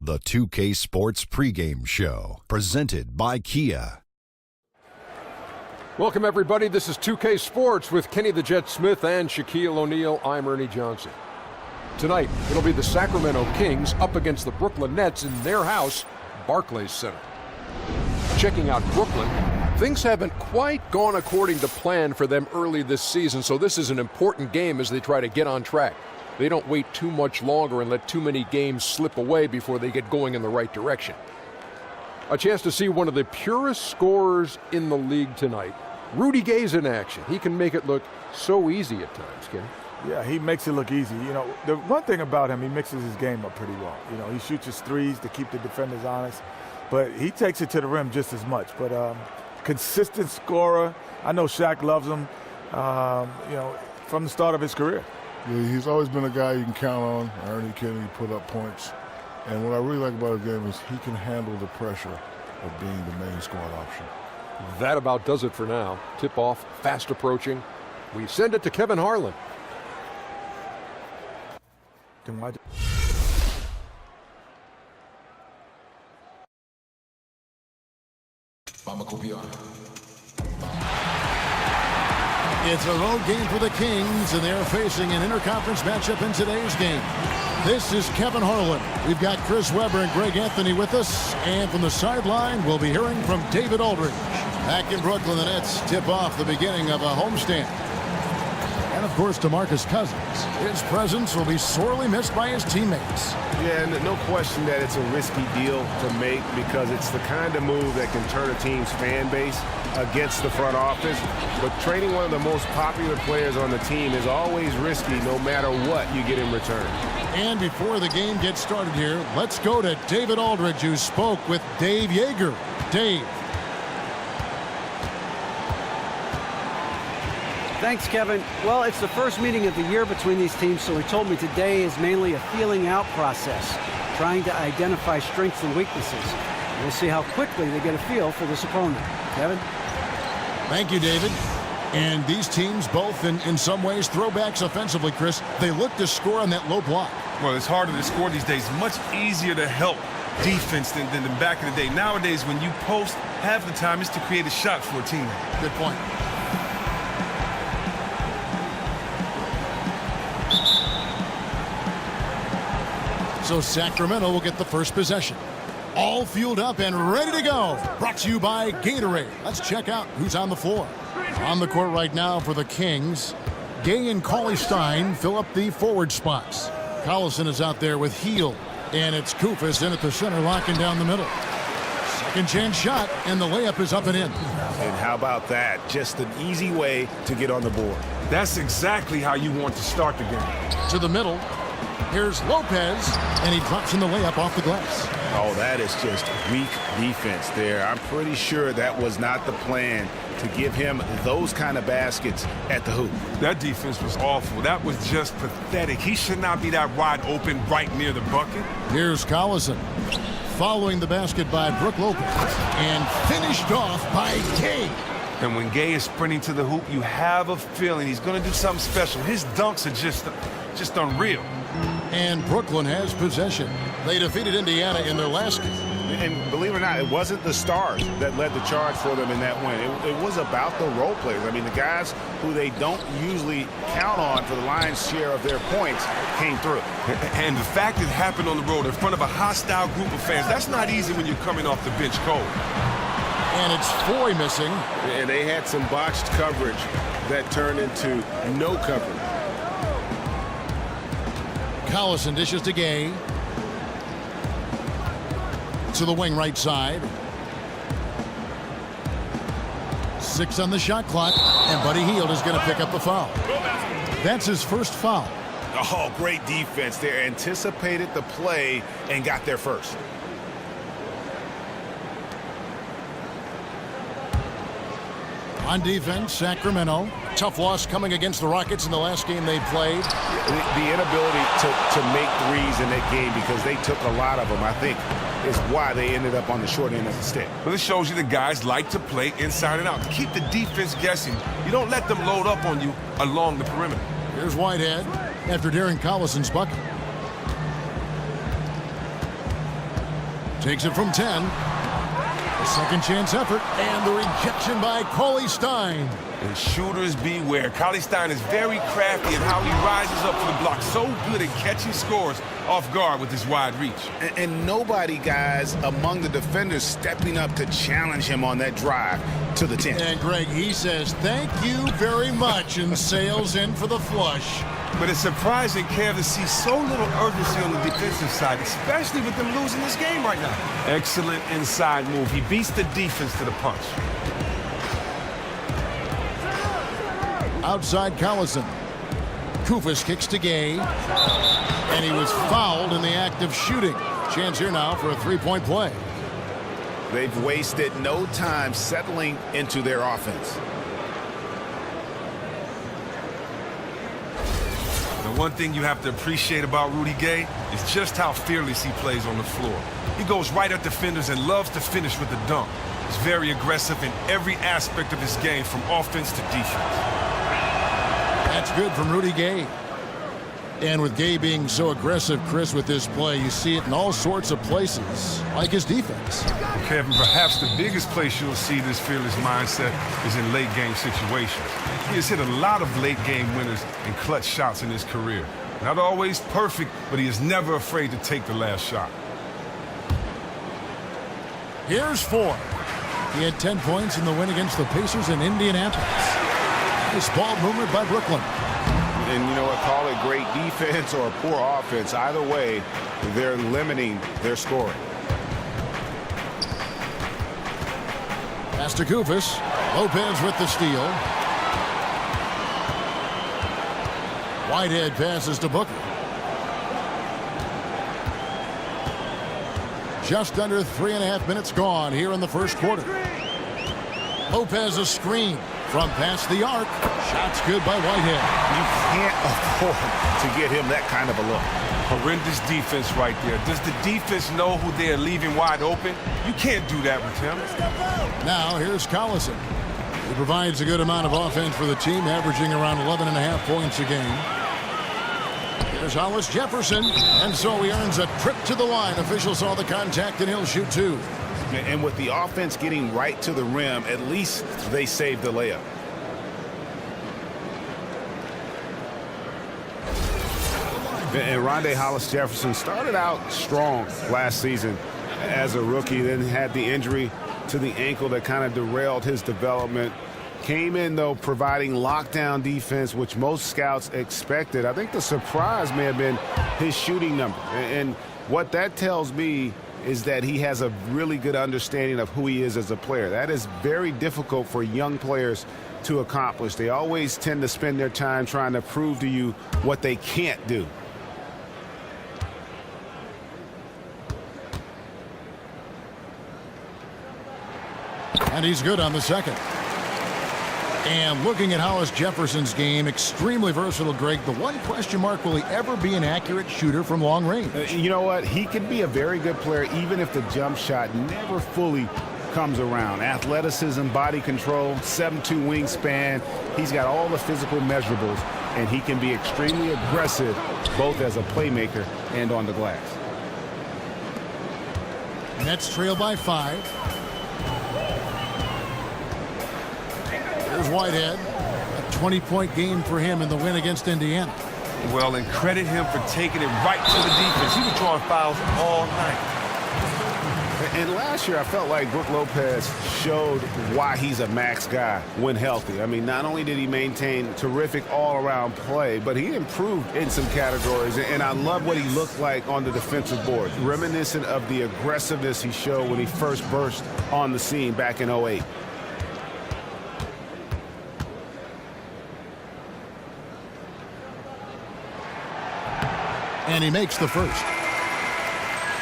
The 2K Sports pregame show, presented by Kia. Welcome, everybody. This is 2K Sports with Kenny the Jet Smith and Shaquille O'Neal. I'm Ernie Johnson. Tonight, it'll be the Sacramento Kings up against the Brooklyn Nets in their house, Barclays Center. Checking out Brooklyn, things haven't quite gone according to plan for them early this season, so this is an important game as they try to get on track. They don't wait too much longer and let too many games slip away before they get going in the right direction. A chance to see one of the purest scorers in the league tonight. Rudy Gay's in action. He can make it look so easy at times, Kenny. Yeah, he makes it look easy. You know, the one thing about him, he mixes his game up pretty well. You know, he shoots his threes to keep the defenders honest, but he takes it to the rim just as much. But consistent scorer. I know Shaq loves him, you know, from the start of his career. Yeah, he's always been a guy you can count on. Ernie Kenny put up points. And what I really like about his game is he can handle the pressure of being the main scoring option. That about does it for now. Tip off, fast approaching. We send it to Kevin Harlan. It's a road game for the Kings, and they're facing an interconference matchup in today's game. This is Kevin Harlan. We've got Chris Webber and Greg Anthony with us, and from the sideline, we'll be hearing from David Aldridge. Back in Brooklyn, the Nets tip off the beginning of a homestand. And, of course, DeMarcus Cousins. His presence will be sorely missed by his teammates. Yeah, and no question that it's a risky deal to make because it's the kind of move that can turn a team's fan base against the front office. But trading one of the most popular players on the team is always risky no matter what you get in return. And before the game gets started here, let's go to David Aldridge, who spoke with Dave Yeager. Dave. Thanks, Kevin. Well, it's the first meeting of the year between these teams, so he told me today is mainly a feeling out process, trying to identify strengths and weaknesses. We'll see how quickly they get a feel for this opponent. Kevin? Thank you, David. And these teams both, in some ways, throwbacks offensively, Chris. They look to score on that low block. Well, it's harder to score these days. Much easier to help defense than back in the day. Nowadays, when you post, half the time it's to create a shot for a teammate. Good point. So Sacramento will get the first possession. All fueled up and ready to go. Brought to you by Gatorade. Let's check out who's on the floor. On the court right now for the Kings, Gay and Cauley-Stein fill up the forward spots. Collison is out there with Heel, and it's Koufos in at the center, locking down the middle. Second chance shot, and the layup is up and in. And how about that? Just an easy way to get on the board. That's exactly how you want to start the game. To the middle. Here's Lopez, and he drops in the layup off the glass. Oh, that is just weak defense there. I'm pretty sure that was not the plan to give him those kind of baskets at the hoop. That defense was awful. That was just pathetic. He should not be that wide open right near the bucket. Here's Collison, following the basket by Brook Lopez, and finished off by Gay. And when Gay is sprinting to the hoop, you have a feeling he's going to do something special. His dunks are just unreal. And Brooklyn has possession. They defeated Indiana in their last game. And believe it or not, it wasn't the stars that led the charge for them in that win. It was about the role players. I mean, the guys who they don't usually count on for the lion's share of their points came through. And the fact it happened on the road in front of a hostile group of fans, that's not easy when you're coming off the bench cold. And it's Foy missing. And they had some botched coverage that turned into no coverage. Collison dishes to Gay. To the wing right side. 6 on the shot clock, and Buddy Hield is going to pick up the foul. That's his first foul. Oh, great defense there. Anticipated the play and got there first. On defense, Sacramento. Tough loss coming against the Rockets in the last game they played. The inability to make threes in that game because they took a lot of them, I think, is why they ended up on the short end of the stick. Well, this shows you the guys like to play inside and out. To keep the defense guessing. You don't let them load up on you along the perimeter. Here's Whitehead after Darren Collison's bucket. Takes it from 10. A second chance effort. And the rejection by Cauley Stein. And shooters beware. Cauley Stein is very crafty in how he rises up for the block. So good at catching scores off guard with his wide reach. And nobody, guys, among the defenders stepping up to challenge him on that drive to the 10. And Greg, he says, thank you very much, and sails in for the flush. But it's surprising, Kev, to see so little urgency on the defensive side, especially with them losing this game right now. Excellent inside move. He beats the defense to the punch. Outside Collison. Kufis kicks to Gay. And he was fouled in the act of shooting. Chance here now for a three-point play. They've wasted no time settling into their offense. The one thing you have to appreciate about Rudy Gay is just how fearless he plays on the floor. He goes right at defenders and loves to finish with a dunk. He's very aggressive in every aspect of his game, from offense to defense. That's good from Rudy Gay. And with Gay being so aggressive, Chris, with this play, you see it in all sorts of places, like his defense. Kevin, perhaps the biggest place you'll see this fearless mindset is in late-game situations. He has hit a lot of late-game winners and clutch shots in his career. Not always perfect, but he is never afraid to take the last shot. Here's 4. He had 10 points in the win against the Pacers in Indianapolis. Nice ball movement by Brooklyn. And you know what, call it great defense or poor offense. Either way, they're limiting their scoring. Pass to Kufis. Lopez with the steal. Whitehead passes to Booker. Just under 3.5 minutes gone here in the first quarter. Lopez a screen from past the arc. Shots good by Whitehead. You can't afford to get him that kind of a look. Horrendous defense right there. Does the defense know who they're leaving wide open? You can't do that with him. Now here's Collison. He provides a good amount of offense for the team, averaging around 11.5 points a game. Here's Hollis Jefferson, and so he earns a trip to the line. Officials saw the contact, and he'll shoot 2. And with the offense getting right to the rim, at least they saved the layup. And Rondé Hollis Jefferson started out strong last season as a rookie, then had the injury to the ankle that kind of derailed his development. Came in, though, providing lockdown defense, which most scouts expected. I think the surprise may have been his shooting number. And what that tells me is that he has a really good understanding of who he is as a player. That is very difficult for young players to accomplish. They always tend to spend their time trying to prove to you what they can't do. And he's good on the second. And looking at Hollis Jefferson's game, extremely versatile, Greg. The one question mark, will he ever be an accurate shooter from long range? You know what? He can be a very good player even if the jump shot never fully comes around. Athleticism, body control, 7'2" wingspan. He's got all the physical measurables, and he can be extremely aggressive both as a playmaker and on the glass. Nets trail by 5. Here's Whitehead. A 20-point game for him in the win against Indiana. Well, and credit him for taking it right to the defense. He was drawing fouls all night. And last year, I felt like Brook Lopez showed why he's a max guy when healthy. I mean, not only did he maintain terrific all-around play, but he improved in some categories. And I love what he looked like on the defensive board, reminiscent of the aggressiveness he showed when he first burst on the scene back in 08. And he makes the first.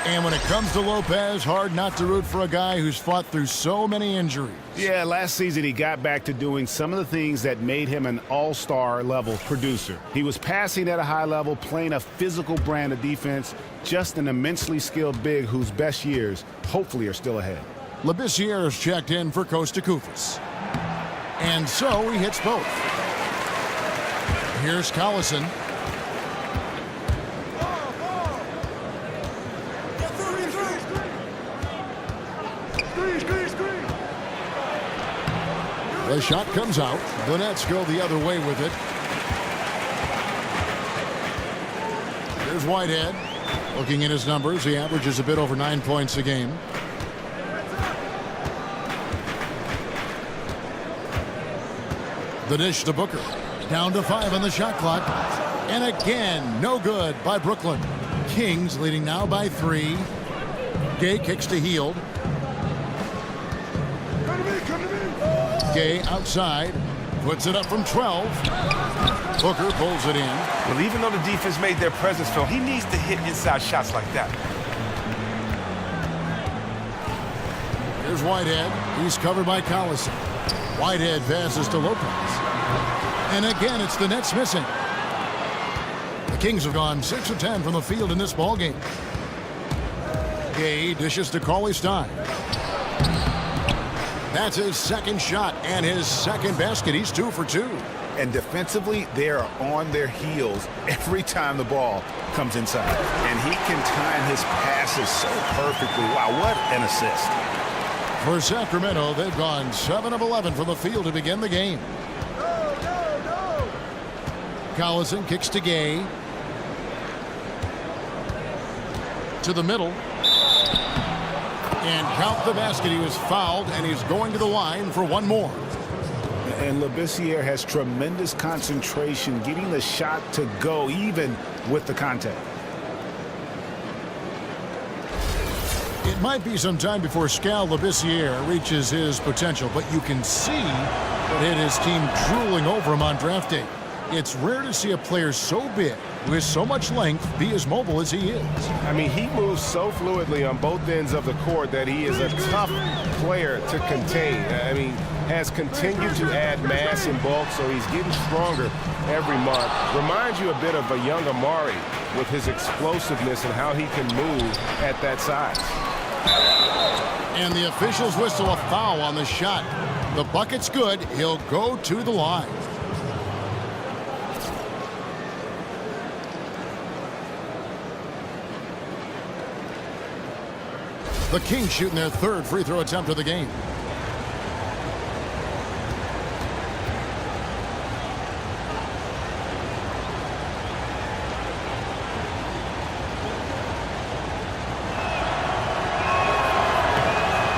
And when it comes to Lopez, hard not to root for a guy who's fought through so many injuries. Yeah, last season he got back to doing some of the things that made him an all-star level producer. He was passing at a high level, playing a physical brand of defense, just an immensely skilled big whose best years hopefully are still ahead. Labissiere's checked in for Costa Kufis. And so he hits both. Here's Collison. The shot comes out. The Nets go the other way with it. Here's Whitehead. Looking at his numbers, he averages a bit over 9 points a game. The dish to Booker. Down to 5 on the shot clock. And again, no good by Brooklyn. Kings leading now by 3. Gay kicks to Hield. Gay outside. Puts it up from 12. Booker pulls it in. Well, even though the defense made their presence felt, he needs to hit inside shots like that. Here's Whitehead. He's covered by Collison. Whitehead passes to Lopez. And again, it's the Nets missing. The Kings have gone 6 of 10 from the field in this ballgame. Gay dishes to Cauley-Stein. That's his second shot and his second basket. He's 2 for 2. And defensively, they are on their heels every time the ball comes inside. And he can time his passes so perfectly. Wow, what an assist. For Sacramento, they've gone 7 of 11 from the field to begin the game. Collison kicks to Gay. To the middle. And count the basket. He was fouled, and he's going to the line for one more. And Labissiere has tremendous concentration, getting the shot to go even with the contact. It might be some time before Skal Labissiere reaches his potential, but you can see what hit his team drooling over him on draft day. It's rare to see a player so big, with so much length, be as mobile as he is. I mean, he moves so fluidly on both ends of the court that he is a tough player to contain. I mean, has continued to add mass and bulk, so he's getting stronger every month. Reminds you a bit of a young Amari with his explosiveness and how he can move at that size. And the officials whistle a foul on the shot. The bucket's good. He'll go to the line. The Kings shooting their third free throw attempt of the game.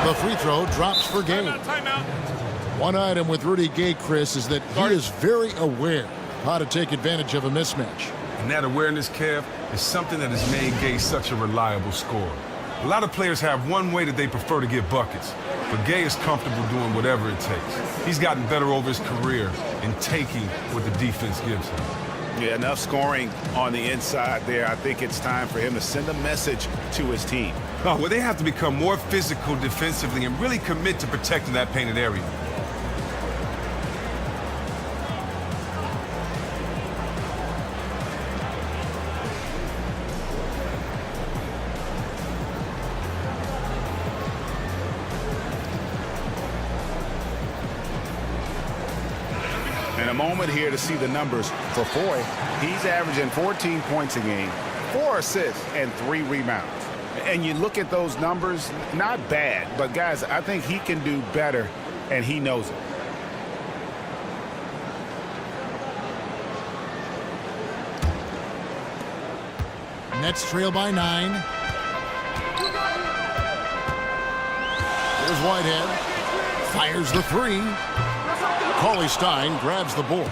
The free throw drops for Gay. One item with Rudy Gay, Chris, is that he is very aware how to take advantage of a mismatch. And that awareness, Kev, is something that has made Gay such a reliable scorer. A lot of players have one way that they prefer to get buckets, but Gay is comfortable doing whatever it takes. He's gotten better over his career in taking what the defense gives him. Yeah, enough scoring on the inside there. I think it's time for him to send a message to his team. Oh, well, they have to become more physical defensively and really commit to protecting that painted area. And a moment here to see the numbers for Foy. He's averaging 14 points a game, 4 assists, and 3 rebounds. And you look at those numbers, not bad, but guys, I think he can do better, and he knows it. Nets trail by 9. Here's Whitehead. Fires the 3. Cauley-Stein grabs the board.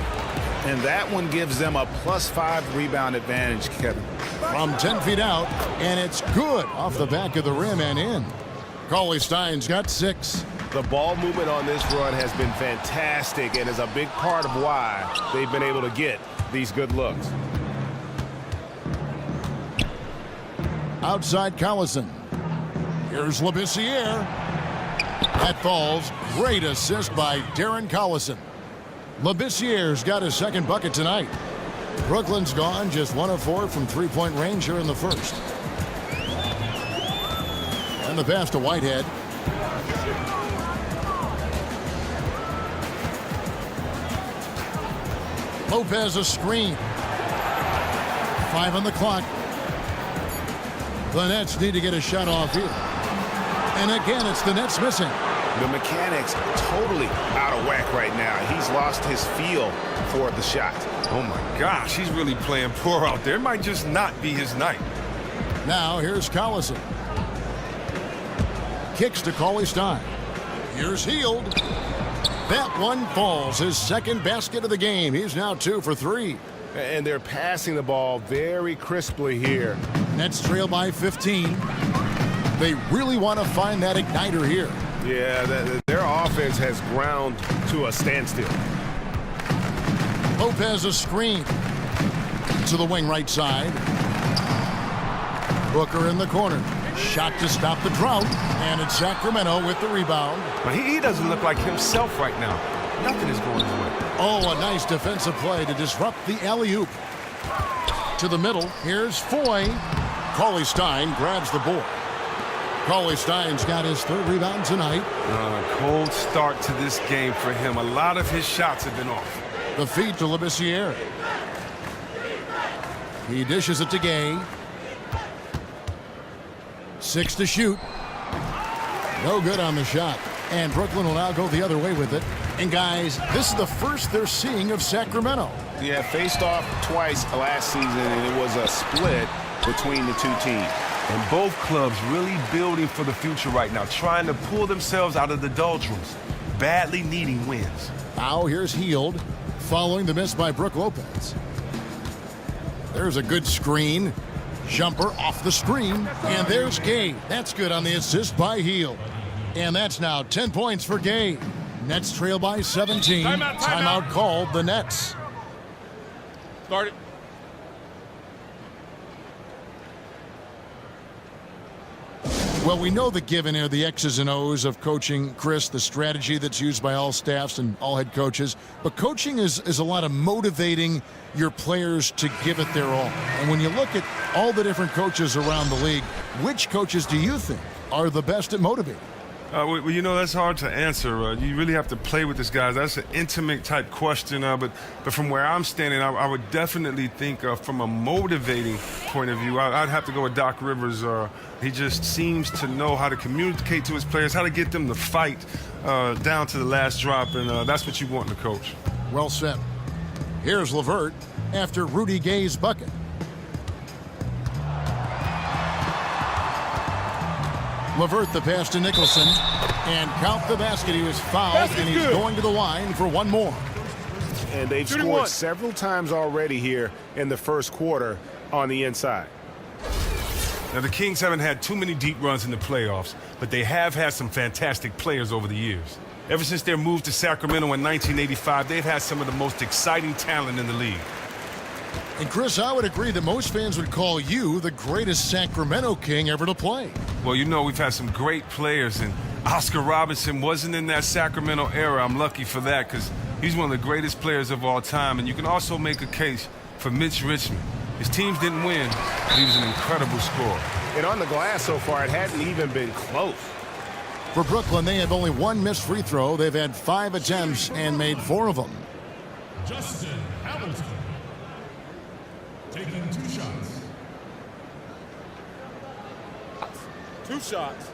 And that one gives them a +5 rebound advantage, Kevin. From 10 feet out, and it's good off the back of the rim and in. Cauley-Stein's got 6. The ball movement on this run has been fantastic and is a big part of why they've been able to get these good looks. Outside Collison. Here's Labissiere. That falls. Great assist by Darren Collison. Labissiere's got his second bucket tonight. Brooklyn's gone just 1 of 4 from three-point range here in the first. And the pass to Whitehead. Lopez a screen. 5 on the clock. The Nets need to get a shot off here. And again, it's the Nets missing. The mechanics totally out of whack right now. He's lost his feel for the shot. Oh my gosh, he's really playing poor out there. It might just not be his night. Now here's Collison. Kicks to Cauley Stein. Here's Hield. That one falls. His second basket of the game. He's now 2 for 3. And they're passing the ball very crisply here. Nets trail by 15. They really want to find that igniter here. Yeah, their offense has ground to a standstill. Lopez a screen to the wing right side. Booker in the corner. Shot to stop the drought. And it's Sacramento with the rebound. But he doesn't look like himself right now. Nothing is going his way. Oh, a nice defensive play to disrupt the alley-oop. To the middle. Here's Foy. Cauley Stein grabs the board. Cauley Stein's got his 3rd rebound tonight. Cold start to this game for him. A lot of his shots have been off. The feed to Labissiere. He dishes it to Gay. 6 to shoot. No good on the shot. And Brooklyn will now go the other way with it. And guys, this is the first they're seeing of Sacramento. Yeah, faced off twice last season, and it was a split between the two teams. And both clubs really building for the future right now, trying to pull themselves out of the doldrums, badly needing wins. Now here's Hield, following the miss by Brook Lopez. There's a good screen. Jumper off the screen. And there's Gay. That's good on the assist by Hield. And that's now 10 points for Gay. Nets trail by 17. Timeout called the Nets. Start it. Well, we know the given are the X's and O's of coaching, Chris, the strategy that's used by all staffs and all head coaches. But coaching is a lot of motivating your players to give it their all. And when you look at all the different coaches around the league, which coaches do you think are the best at motivating? Well, you know, that's hard to answer. You really have to play with this, guys. That's an intimate type question. But from where I'm standing, I would definitely think from a motivating point of view, I'd have to go with Doc Rivers. He just seems to know how to communicate to his players, how to get them to fight down to the last drop, and that's what you want in a coach. Well said. Here's LeVert after Rudy Gay's bucket. LeVert the pass to Nicholson. And count the basket. He was fouled, and he's going to the line for one more. And they've scored several times already here in the first quarter on the inside. Now, the Kings haven't had too many deep runs in the playoffs, but they have had some fantastic players over the years. Ever since their move to Sacramento in 1985, they've had some of the most exciting talent in the league. And Chris, I would agree that most fans would call you the greatest Sacramento King ever to play. Well, you know, we've had some great players, and Oscar Robertson wasn't in that Sacramento era. I'm lucky for that because he's one of the greatest players of all time. And you can also make a case for Mitch Richmond. His teams didn't win, but he was an incredible scorer. And on the glass so far, it hadn't even been close. For Brooklyn, they have only one missed free throw. They've had 5 attempts and made 4 of them. Justin Hamilton taking 2 shots. 2 shots.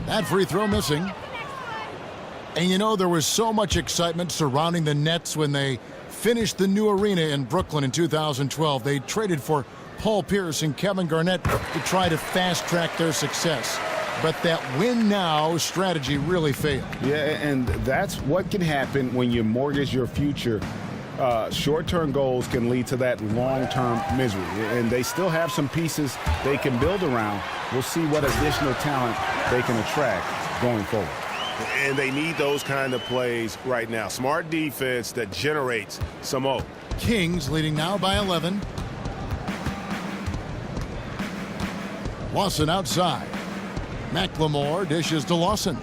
That free throw missing. And you know, there was so much excitement surrounding the Nets when they finished the new arena in Brooklyn in 2012. They traded for Paul Pierce and Kevin Garnett to try to fast-track their success. But that win-now strategy really failed. Yeah, and that's what can happen when you mortgage your future. Short-term goals can lead to that long-term misery. And they still have some pieces they can build around. We'll see what additional talent they can attract going forward. And they need those kind of plays right now. Smart defense that generates some hope. Kings leading now by 11. Lawson outside. McLemore dishes to Lawson.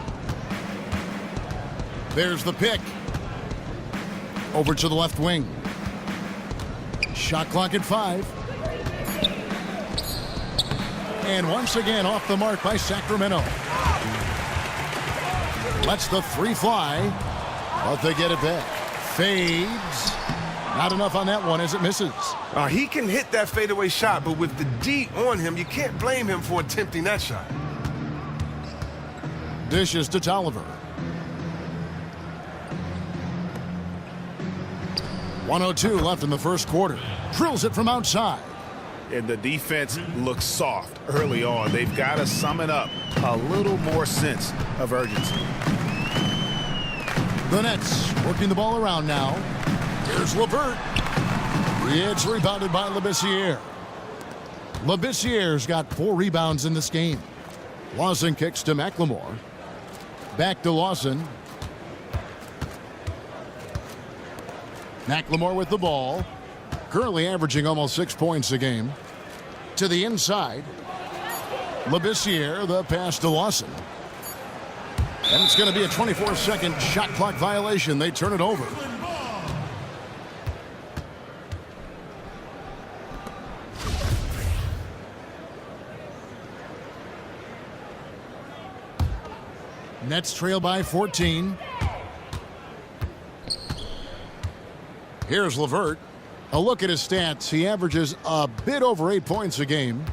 There's the pick. Over to the left wing. Shot clock at 5. And once again off the mark by Sacramento. Lets the 3 fly, but they get it back. Fades. Not enough on that one as it misses. He can hit that fadeaway shot, but with the D on him, you can't blame him for attempting that shot. Dishes to Tolliver. 1:02 left in the first quarter. Drills it from outside. And the defense looks soft early on. They've got to sum it up. A little more sense of urgency. The Nets working the ball around now. Here's LeVert. It's rebounded by Labissiere. Labissiere's got 4 rebounds in this game. Lawson kicks to McLemore. Back to Lawson. McLemore with the ball. Currently averaging almost 6 points a game. To the inside. Labissiere, the pass to Lawson. And it's going to be a 24-second shot clock violation. They turn it over. Nets trail by 14. Here's LeVert. A look at his stats. He averages a bit over 8 points a game.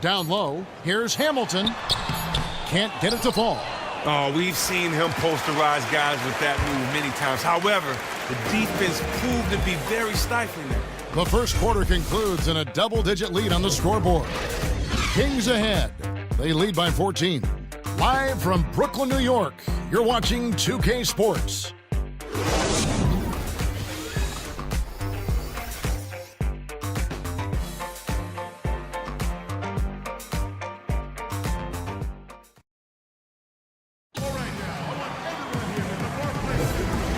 Down low. Here's Hamilton. Can't get it to fall. Oh, we've seen him posterize guys with that move many times. However, the defense proved to be very stifling there. The first quarter concludes in a double-digit lead on the scoreboard. Kings ahead. They lead by 14. Live from Brooklyn, New York, you're watching 2K Sports.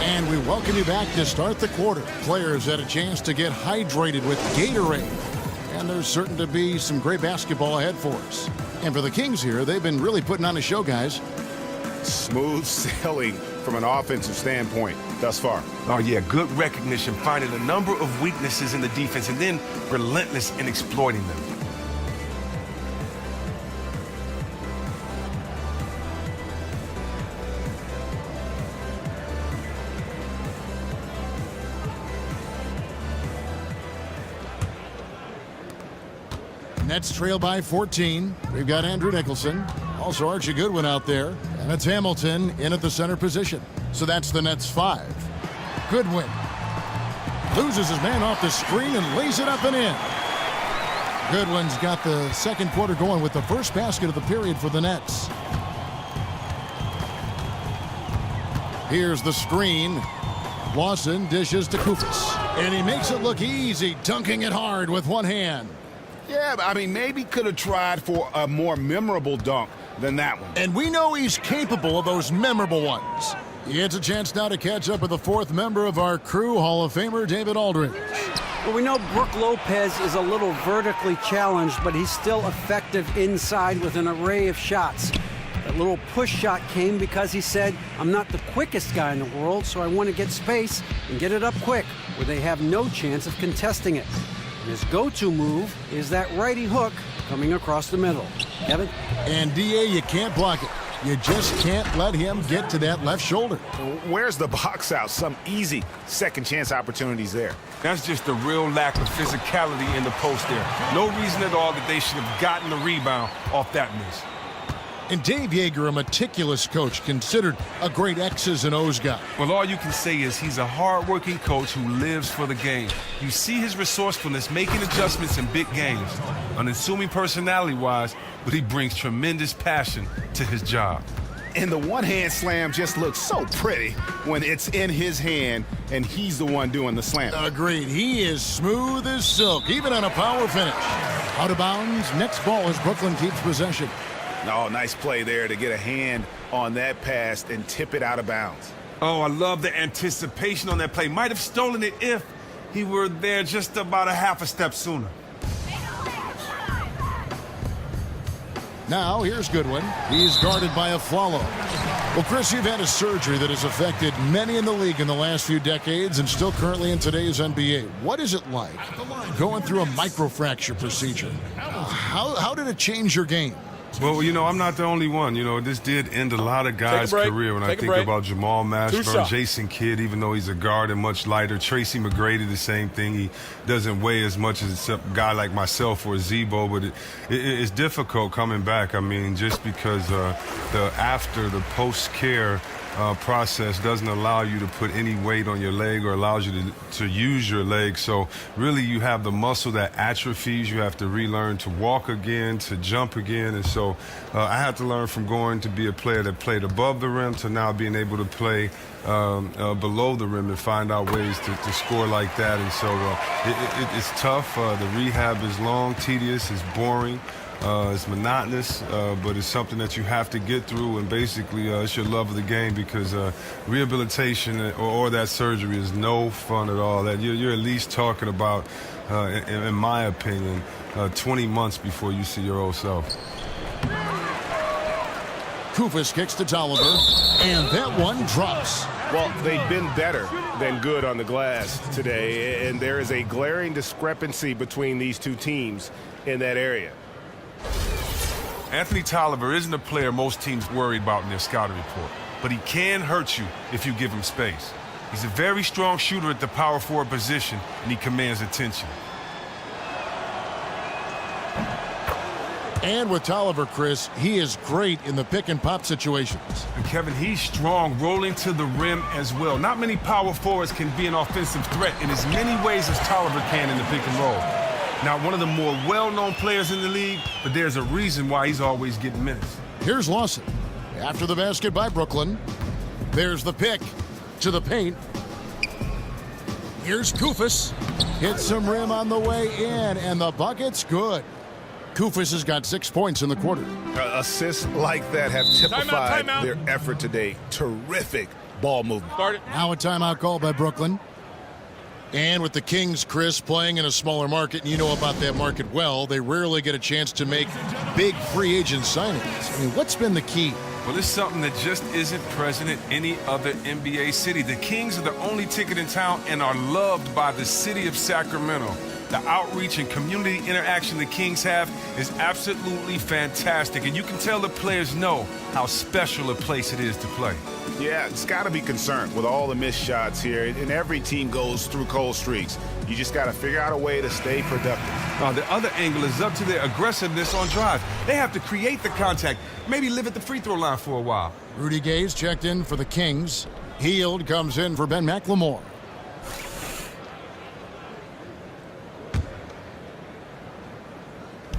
And we welcome you back to start the quarter. Players had a chance to get hydrated with Gatorade. And there's certain to be some great basketball ahead for us. And for the Kings here, they've been really putting on a show, guys. Smooth sailing from an offensive standpoint thus far. Oh, yeah, good recognition, finding a number of weaknesses in the defense and then relentless in exploiting them. Nets trail by 14. We've got Andrew Nicholson. Also Archie Goodwin out there. And it's Hamilton in at the center position. So that's the Nets 5. Goodwin loses his man off the screen and lays it up and in. Goodwin's got the second quarter going with the first basket of the period for the Nets. Here's the screen. Lawson dishes to Koufos. And he makes it look easy, dunking it hard with one hand. Yeah, I mean, maybe could have tried for a more memorable dunk than that one. And we know he's capable of those memorable ones. He gets a chance now to catch up with the 4th member of our crew, Hall of Famer David Aldridge. Well, we know Brook Lopez is a little vertically challenged, but he's still effective inside with an array of shots. That little push shot came because he said, I'm not the quickest guy in the world, so I want to get space and get it up quick, where they have no chance of contesting it. His go-to move is that righty hook coming across the middle. Kevin? And D.A., you can't block it. You just can't let him get to that left shoulder. Where's the box out? Some easy second chance opportunities there. That's just a real lack of physicality in the post there. No reason at all that they should have gotten the rebound off that miss. And Dave Yeager, a meticulous coach, considered a great X's and O's guy. Well, all you can say is he's a hard-working coach who lives for the game. You see his resourcefulness, making adjustments in big games. Unassuming personality-wise, but he brings tremendous passion to his job. And the one-hand slam just looks so pretty when it's in his hand and he's the one doing the slam. Agreed. He is smooth as silk, even on a power finish. Out of bounds, next ball as Brooklyn keeps possession. Oh, nice play there to get a hand on that pass and tip it out of bounds. Oh, I love the anticipation on that play. Might have stolen it if he were there just about a half a step sooner. Now, here's Goodwin. He's guarded by Afflalo. Well, Chris, you've had a surgery that has affected many in the league in the last few decades and still currently in today's NBA. What is it like going through a microfracture procedure? How did it change your game? Well, you know, I'm not the only one. You know, this did end a lot of guys' career when I think about Jamal Mashburn, Jason Kidd, even though he's a guard and much lighter. Tracy McGrady, the same thing. He doesn't weigh as much as a guy like myself or Zebo, but it's difficult coming back. I mean, just because the post-care process doesn't allow you to put any weight on your leg or allows you to use your leg. So really you have the muscle that atrophies. You have to relearn to walk again, to jump again. And so I had to learn from going to be a player that played above the rim to now being able to play below the rim and find out ways to score like that. And so it's tough. The rehab is long, tedious, it's boring. It's monotonous, but it's something that you have to get through, and basically it's your love of the game, because rehabilitation or that surgery is no fun at all. That you're at least talking about, in my opinion, 20 months before you see your old self. Kufis kicks to Tolliver, and that one drops. Well, they've been better than good on the glass today, and there is a glaring discrepancy between these two teams in that area. Anthony Tolliver isn't a player most teams worry about in their scouting report, but he can hurt you if you give him space. He's a very strong shooter at the power forward position, and he commands attention. And with Tolliver, Chris, he is great in the pick and pop situations. And Kevin, he's strong rolling to the rim as well. Not many power forwards can be an offensive threat in as many ways as Tolliver can in the pick and roll. Now, one of the more well-known players in the league, but there's a reason why he's always getting minutes. Here's Lawson. After the basket by Brooklyn. There's the pick to the paint. Here's Kufis. Hits some rim on the way in, and the bucket's good. Kufis has got 6 points in the quarter. Assists like that have typified their effort today. Terrific ball movement. Now a timeout call by Brooklyn. And with the Kings, Chris, playing in a smaller market, and you know about that market well, they rarely get a chance to make big free agent signings. I mean, what's been the key? Well, it's something that just isn't present in any other NBA city. The Kings are the only ticket in town and are loved by the city of Sacramento. The outreach and community interaction the Kings have is absolutely fantastic, and you can tell the players know how special a place it is to play. Yeah, it's got to be concerned with all the missed shots here, and every team goes through cold streaks. You just got to figure out a way to stay productive. Now, the other angle is up to their aggressiveness on drive. They have to create the contact, maybe live at the free throw line for a while. Rudy Gay's checked in for the Kings. Hield comes in for Ben McLemore.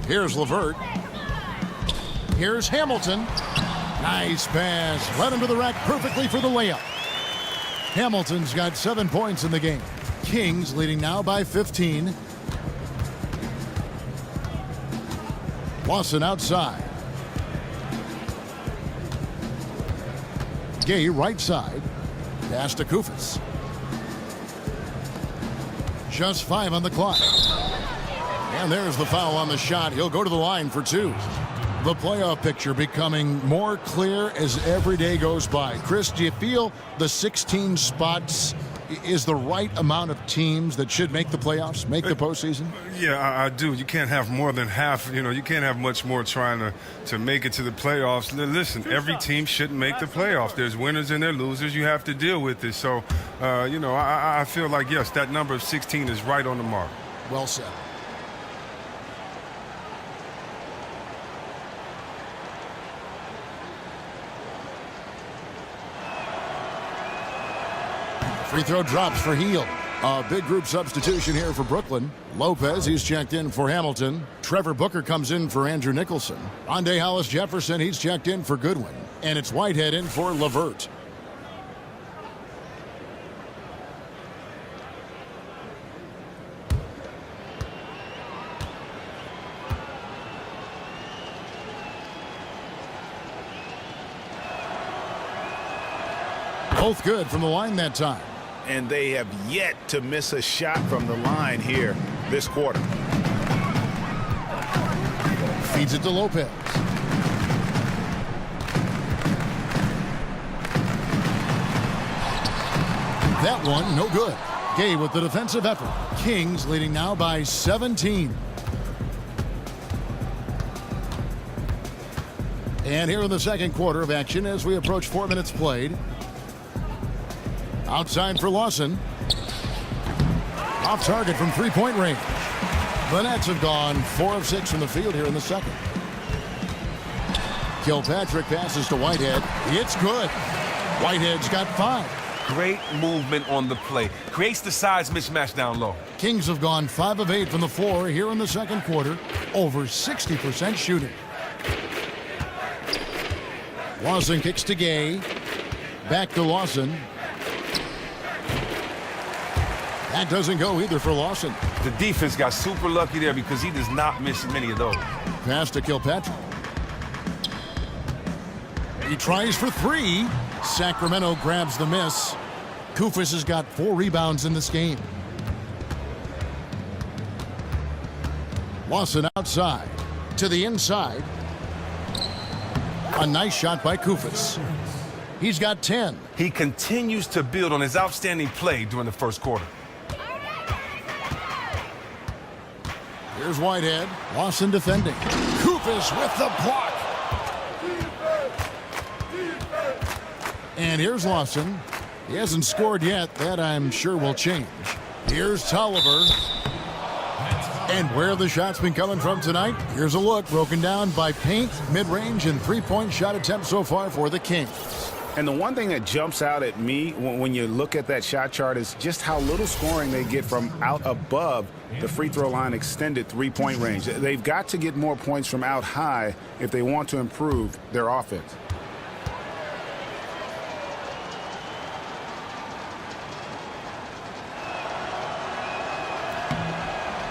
Here's LeVert. Here's Hamilton. Nice pass. Led him to the rack perfectly for the layup. Hamilton's got 7 points in the game. Kings leading now by 15. Lawson outside. Gay right side. Pass to Kufis. Just 5 on the clock. And there's the foul on the shot. He'll go to the line for 2. The playoff picture becoming more clear as every day goes by. Chris, do you feel the 16 spots is the right amount of teams that should make the playoffs, make the postseason? Yeah, I do. You can't have more than half. You know, you can't have much more trying to make it to the playoffs. Listen, every team shouldn't make the playoffs. There's winners and there's losers. You have to deal with it. So, you know, I feel like, yes, that number of 16 is right on the mark. Well said. Free throw drops for Hield. A big group substitution here for Brooklyn. Lopez, he's checked in for Hamilton. Trevor Booker comes in for Andrew Nicholson. Rondae Hollis-Jefferson, he's checked in for Goodwin. And it's Whitehead in for LeVert. Both good from the line that time. And they have yet to miss a shot from the line here this quarter. Feeds it to Lopez. That one, no good. Gay with the defensive effort. Kings leading now by 17. And here in the second quarter of action as we approach 4 minutes played. Outside for Lawson. Off target from three-point range. The Nets have gone 4 of 6 from the field here in the second. Kilpatrick passes to Whitehead. It's good. Whitehead's got 5. Great movement on the play. Creates the size mismatch down low. Kings have gone 5 of 8 from the floor here in the second quarter. Over 60% shooting. Lawson kicks to Gay. Back to Lawson. That doesn't go either for Lawson. The defense got super lucky there because he does not miss many of those. Pass to Kilpatrick. He tries for 3. Sacramento grabs the miss. Koufos has got 4 rebounds in this game. Lawson outside. To the inside. A nice shot by Koufos. He's got 10. He continues to build on his outstanding play during the first quarter. Here's Whitehead. Lawson defending. Koufos with the block. And here's Lawson. He hasn't scored yet. That I'm sure will change. Here's Tolliver. And where the shot's been coming from tonight, here's a look broken down by paint, mid-range, and three-point shot attempts so far for the Kings. And the one thing that jumps out at me when you look at that shot chart is just how little scoring they get from out above the free throw line extended three-point range. They've got to get more points from out high if they want to improve their offense.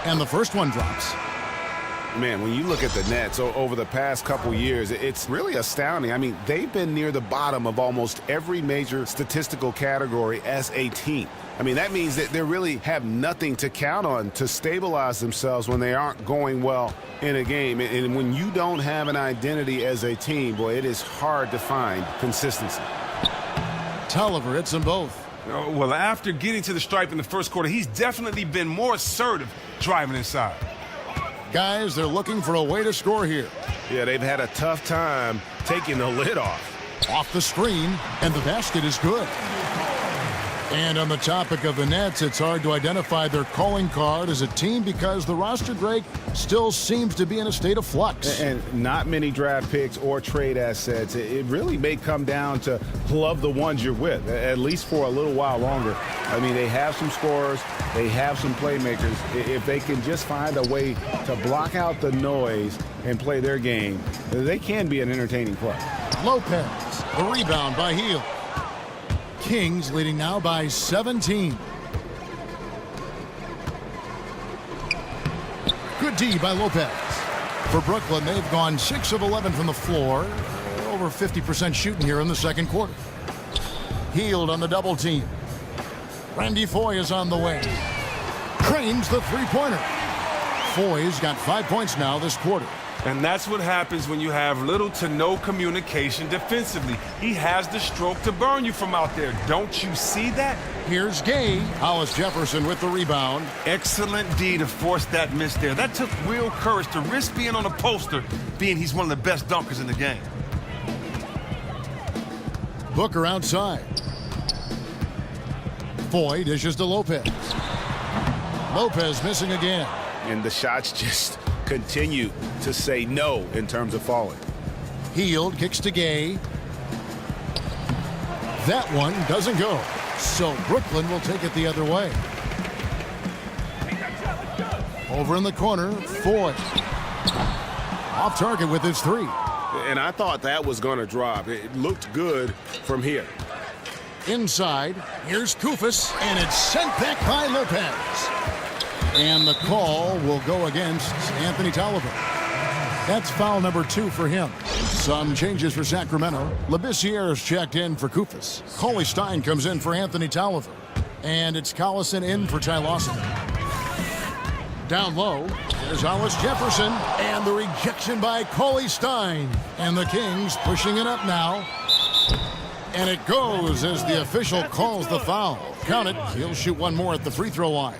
And the first one drops. Man, when you look at the Nets over the past couple years, it's really astounding. I mean, they've been near the bottom of almost every major statistical category as a team. I mean, that means that they really have nothing to count on to stabilize themselves when they aren't going well in a game. And when you don't have an identity as a team, boy, it is hard to find consistency. Tolliver hits them both. Well, after getting to the stripe in the first quarter, he's definitely been more assertive driving inside. Guys, they're looking for a way to score here. Yeah, they've had a tough time taking the lid off. Off the screen, and the basket is good. And on the topic of the Nets, it's hard to identify their calling card as a team because the roster, Greg, still seems to be in a state of flux. And not many draft picks or trade assets. It really may come down to love the ones you're with, at least for a little while longer. I mean, they have some scorers. They have some playmakers. If they can just find a way to block out the noise and play their game, they can be an entertaining club. Lopez, the rebound by Hield. Kings leading now by 17. Good D by Lopez. For Brooklyn, they've gone 6 of 11 from the floor. Over 50% shooting here in the second quarter. Hield on the double team. Randy Foye is on the way. Cranes the three-pointer. Foye's got 5 points now this quarter. And that's what happens when you have little to no communication defensively. He has the stroke to burn you from out there. Don't you see that? Here's Gay. Hollis Jefferson with the rebound. Excellent D to force that miss there. That took real courage to risk being on a poster, being he's one of the best dunkers in the game. Booker outside. Foye dishes to Lopez. Lopez missing again. And the shots just continue to say no in terms of falling. Hield kicks to Gay. That one doesn't go. So Brooklyn will take it the other way. Over in the corner, Foye. Off target with his 3. And I thought that was going to drop. It looked good from here. Inside, here's Koufos, and it's sent back by Lopez. And the call will go against Anthony Tolliver. That's foul number 2 for him. Some changes for Sacramento. Labissiere's checked in for Koufos. Cauley Stein comes in for Anthony Tolliver. And it's Collison in for Ty Lawson. Down low, there's Hollis Jefferson. And the rejection by Cauley Stein. And the Kings pushing it up now. And it goes as the official calls the foul. count it. He'll shoot one more at the free throw line.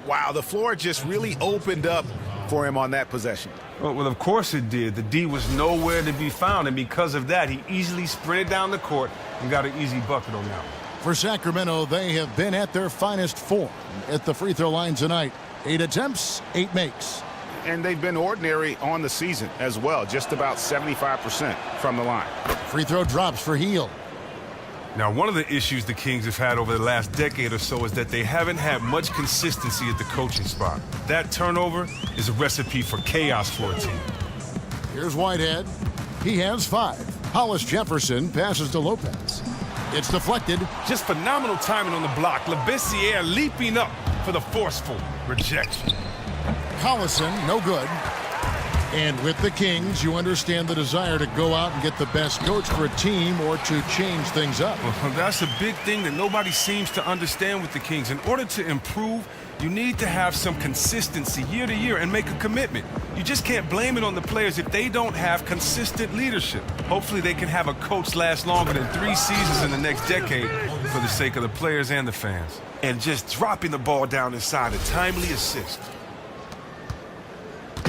Wow, the floor just really opened up for him on that possession. Well, of course it did. The D was nowhere to be found, and because of that, he easily sprinted down the court and got an easy bucket on that one. For Sacramento, they have been at their finest form at the free throw line tonight. 8 attempts, 8 makes. And they've been ordinary on the season as well, just about 75% from the line. Free throw drops for Hield. Now, one of the issues the Kings have had over the last decade or so is that they haven't had much consistency at the coaching spot. That turnover is a recipe for chaos for a team. Here's Whitehead. He has 5. Hollis Jefferson passes to Lopez. It's deflected. Just phenomenal timing on the block. Labissiere leaping up for the forceful rejection. Collison, no good. And with the Kings, you understand the desire to go out and get the best coach for a team or to change things up. Well, that's a big thing that nobody seems to understand with the Kings. In order to improve, you need to have some consistency year to year and make a commitment. You just can't blame it on the players if they don't have consistent leadership. Hopefully they can have a coach last longer than 3 seasons in the next decade for the sake of the players and the fans. And just dropping the ball down inside a timely assist.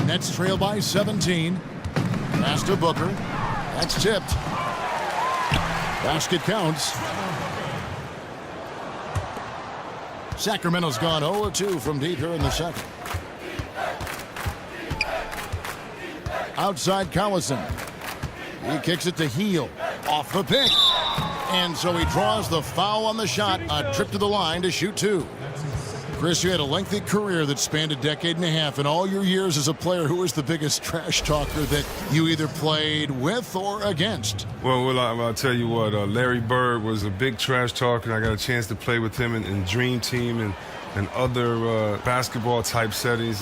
Nets trail by 17. Pass to Booker. That's tipped. Basket counts. Sacramento's gone 0-2 from deep here in the second. Outside Collison. He kicks it to Hield. Off the pick. And so he draws the foul on the shot. A trip to the line to shoot 2. Chris, you had a lengthy career that spanned a decade and a half. In all your years as a player, who was the biggest trash talker that you either played with or against? Well, I'll tell you what, Larry Bird was a big trash talker. I got a chance to play with him in Dream Team and other basketball-type settings.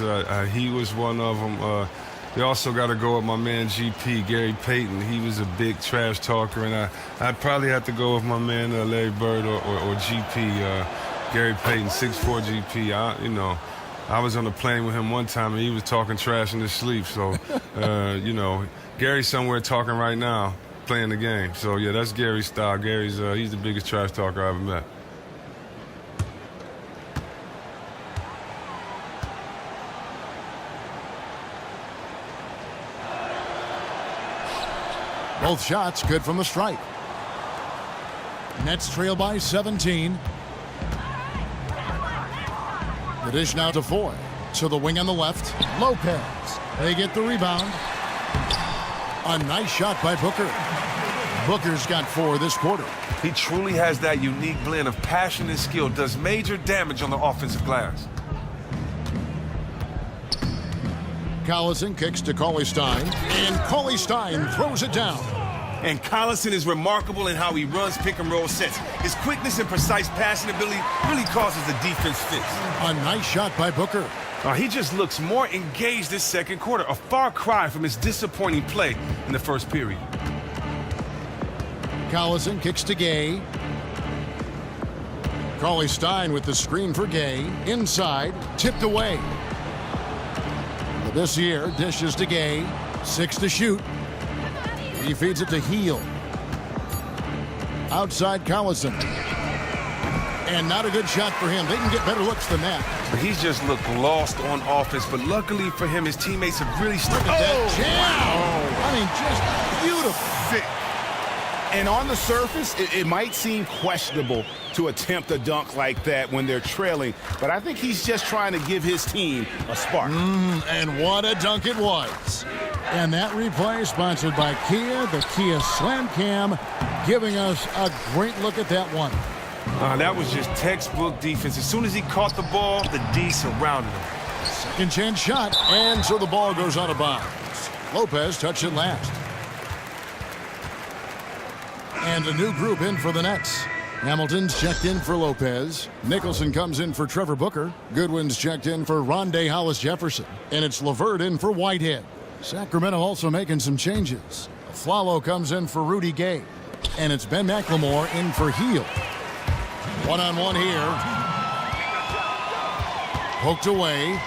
He was one of them. We also got to go with my man GP, Gary Payton. He was a big trash talker, and I'd probably have to go with my man Larry Bird or GP. Gary Payton, 6'4" GP. I was on a plane with him one time, and he was talking trash in his sleep. So, Gary's somewhere talking right now, playing the game. So, yeah, that's Gary's style. Gary's he's the biggest trash talker I ever met. Both shots good from the stripe. Nets trail by 17. The dish now to Foy. To the wing on the left. Lopez. They get the rebound. A nice shot by Booker. Booker's got 4 this quarter. He truly has that unique blend of passion and skill. Does major damage on the offensive glass. Collison kicks to Cauley-Stein. And Cauley-Stein throws it down. And Collison is remarkable in how he runs pick-and-roll sets. His quickness and precise passing ability really causes the defense fits. A nice shot by Booker. He just looks more engaged this second quarter. A far cry from his disappointing play in the first period. Collison kicks to Gay. Cauley-Stein with the screen for Gay. Inside, tipped away. This year, dishes to Gay. 6 to shoot. He feeds it to Hield. Outside Collison. And not a good shot for him. They can get better looks than that. But he's just looked lost on offense. But luckily for him, his teammates have really stuck. Look at that jam! I mean, just beautiful. And on the surface, it might seem questionable to attempt a dunk like that when they're trailing, but I think he's just trying to give his team a spark. And what a dunk it was. And that replay sponsored by Kia, the Kia Slam Cam, giving us a great look at that one. That was just textbook defense. As soon as he caught the ball, the D surrounded him. Second chance shot, and so the ball goes out of bounds. Lopez touched it last. And a new group in for the Nets. Hamilton's checked in for Lopez. Nicholson comes in for Trevor Booker. Goodwin's checked in for Rondé Hollis-Jefferson. And it's LeVert in for Whitehead. Sacramento also making some changes. Flalo comes in for Rudy Gay. And it's Ben McLemore in for Hield. One-on-one here. Poked away.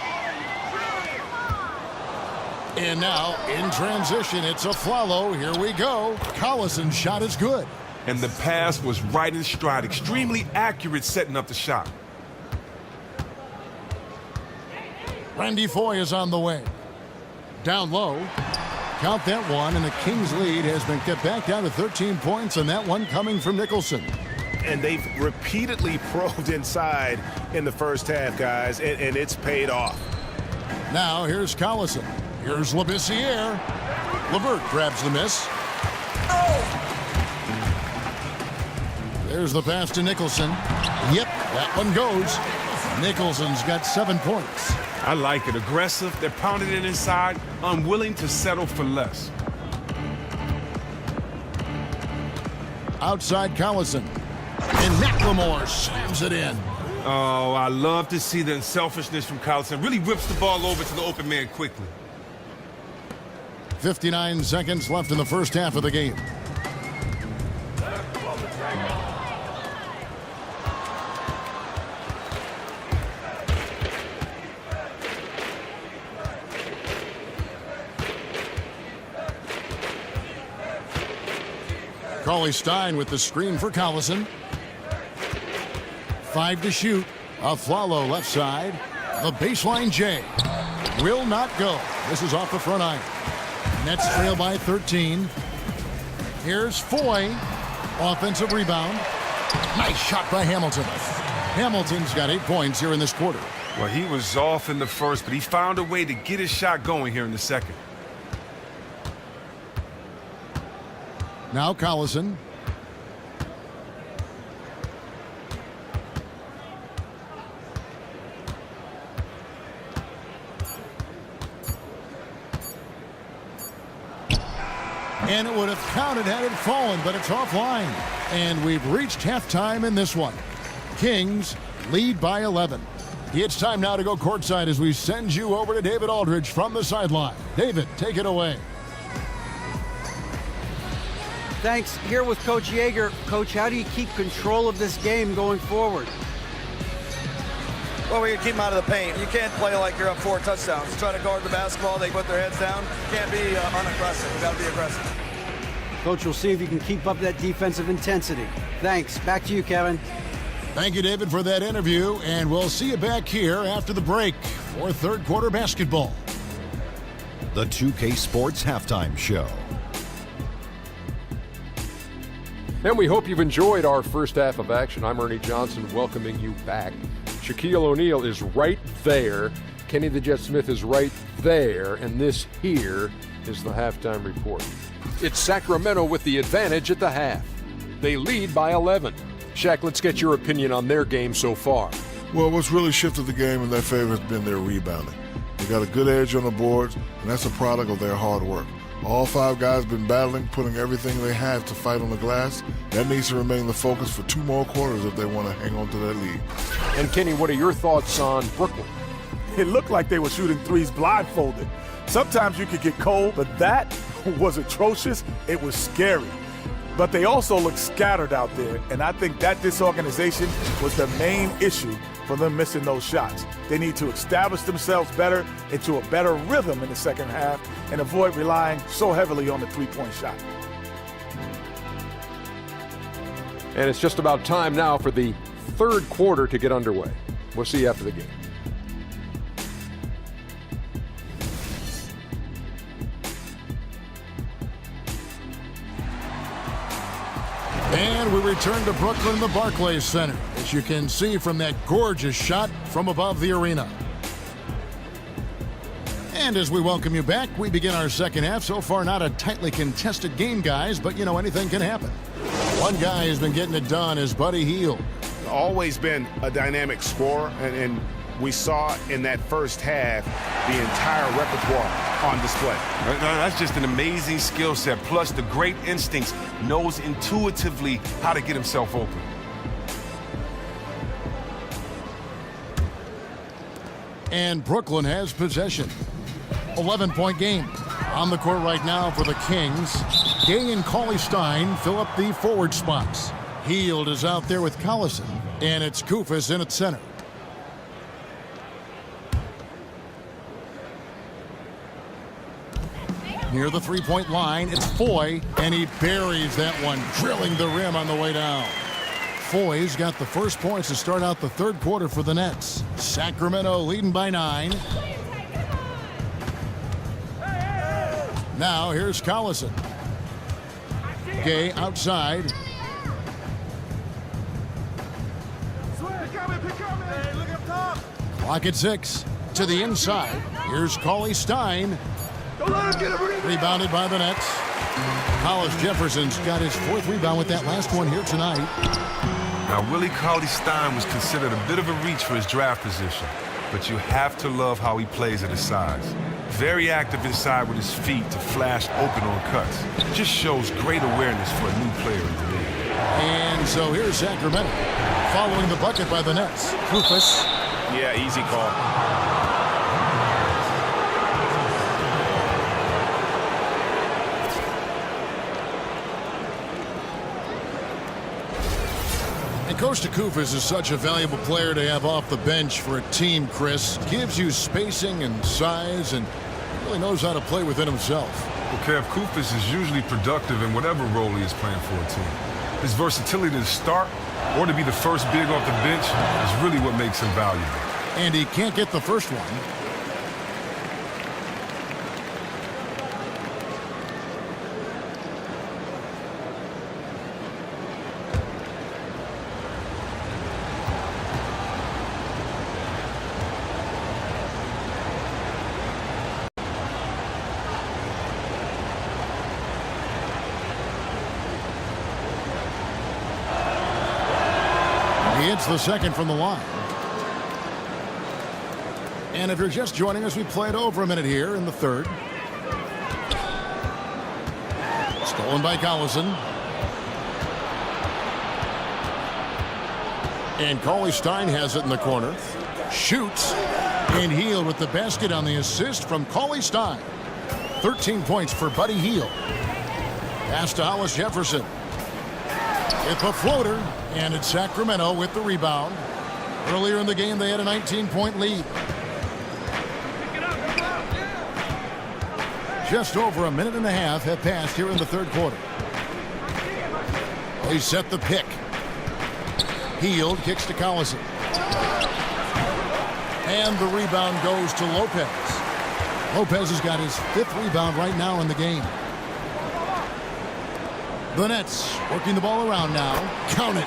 And now, in transition, it's a Flalo. Here we go. Collison's shot is good. and the pass was right in stride. Extremely accurate setting up the shot. Randy Foye is on the way. Down low. Count that one, and the Kings lead has been kept back down to 13 points, and that one coming from Nicholson. And they've repeatedly probed inside in the first half, guys, and it's paid off. Now here's Collison. Here's Labissiere. LeVert grabs the miss. There's the pass to Nicholson. Yep, that one goes. Nicholson's got 7 points. I like it. Aggressive. They're pounding it inside, unwilling to settle for less. Outside Collison. And McLemore slams it in. Oh, I love to see the unselfishness from Collison. Really whips the ball over to the open man quickly. 59 seconds left in the first half of the game. Cauley-Stein with the screen for Collison. 5 to shoot. Afflalo left side. The baseline J. Will not go. This is off the front iron. Nets trail by 13. Here's Foye. Offensive rebound. Nice shot by Hamilton. Hamilton's got 8 points here in this quarter. Well, he was off in the first, but he found a way to get his shot going here in the second. Now Collison. And it would have counted had it fallen, but it's offline. And we've reached halftime in this one. Kings lead by 11. It's time now to go courtside as we send you over to David Aldridge from the sideline. David, take it away. Thanks. Here with Coach Yeager. Coach, how do you keep control of this game going forward? Well, we can keep them out of the paint. You can't play like you're up 4 touchdowns. Try to guard the basketball. They put their heads down. You can't be unaggressive. You got to be aggressive. Coach, we'll see if you can keep up that defensive intensity. Thanks. Back to you, Kevin. Thank you, David, for that interview, and we'll see you back here after the break for third quarter basketball. The 2K Sports Halftime Show. And we hope you've enjoyed our first half of action. I'm Ernie Johnson welcoming you back. Shaquille O'Neal is right there. Kenny the Jet Smith is right there. And this here is the halftime report. It's Sacramento with the advantage at the half. They lead by 11. Shaq, let's get your opinion on their game so far. Well, what's really shifted the game in their favor has been their rebounding. They got a good edge on the boards, and that's a product of their hard work. All 5 guys have been battling, putting everything they have to fight on the glass. That needs to remain the focus for 2 more quarters if they want to hang on to that lead. And Kenny, what are your thoughts on Brooklyn? It looked like they were shooting threes blindfolded. Sometimes you could get cold, but that was atrocious. It was scary. But they also looked scattered out there, and I think that disorganization was the main issue for them missing those shots. They need to establish themselves better into a better rhythm in the second half and avoid relying so heavily on the three-point shot. And it's just about time now for the third quarter to get underway. We'll see you after the game. And we return to Brooklyn in the Barclays Center, as you can see from that gorgeous shot from above the arena. And as we welcome you back, we begin our second half. So far, not a tightly contested game, guys, but, anything can happen. One guy has been getting it done is Buddy Hield. Always been a dynamic scorer, and we saw in that first half the entire repertoire on display. That's just an amazing skill set, plus the great instincts, knows intuitively how to get himself open. And Brooklyn has possession. 11-point game. On the court right now for the Kings. Gay and Cauley-Stein fill up the forward spots. Hield is out there with Collison, and it's Koufos in at center. near the three-point line. It's Foy, and he buries that one, drilling the rim on the way down. Foy's got the first points to start out the third quarter for the Nets. Sacramento leading by 9. Now here's Collison. Gay outside. Clock at 6. To the inside. Here's Cauley Stein. Rebounded by the Nets. Hollis Jefferson's got his 4th rebound with that last one here tonight. Now, Willie Cauley-Stein was considered a bit of a reach for his draft position, but you have to love how he plays at his size. Very active inside with his feet to flash open on cuts. Just shows great awareness for a new player in the league. And so here's Sacramento, following the bucket by the Nets. Rufus. Yeah, easy call. And Coach Koufos is such a valuable player to have off the bench for a team, Chris. Gives you spacing and size, and really knows how to play within himself. Okay, Koufos is usually productive in whatever role he is playing for a team. His versatility to start or to be the first big off the bench is really what makes him valuable. And he can't get the first one. He hits the second from the line. And if you're just joining us, we played over a minute here in the third. Stolen by Collison. And Cauley Stein has it in the corner. Shoots. And Hield with the basket on the assist from Cauley Stein. 13 points for Buddy Hield. Pass to Hollis Jefferson. It's a floater. And it's Sacramento with the rebound. Earlier in the game, they had a 19-point lead. Just over a minute and a half have passed here in the third quarter. They set the pick. Hield kicks to Collison. And the rebound goes to Lopez. Lopez has got his 5th rebound right now in the game. The Nets working the ball around now. Count it.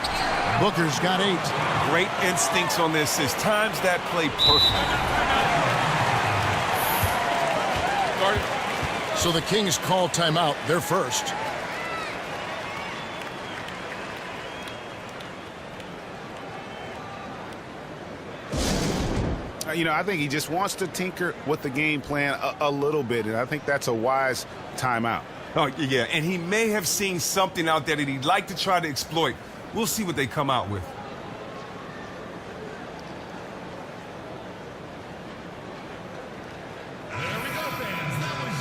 Booker's got 8. Great instincts on the assist. Times that play perfect. So the Kings call timeout. They're first. I think he just wants to tinker with the game plan a little bit, and I think that's a wise timeout. Oh, yeah, and he may have seen something out there that he'd like to try to exploit. We'll see what they come out with.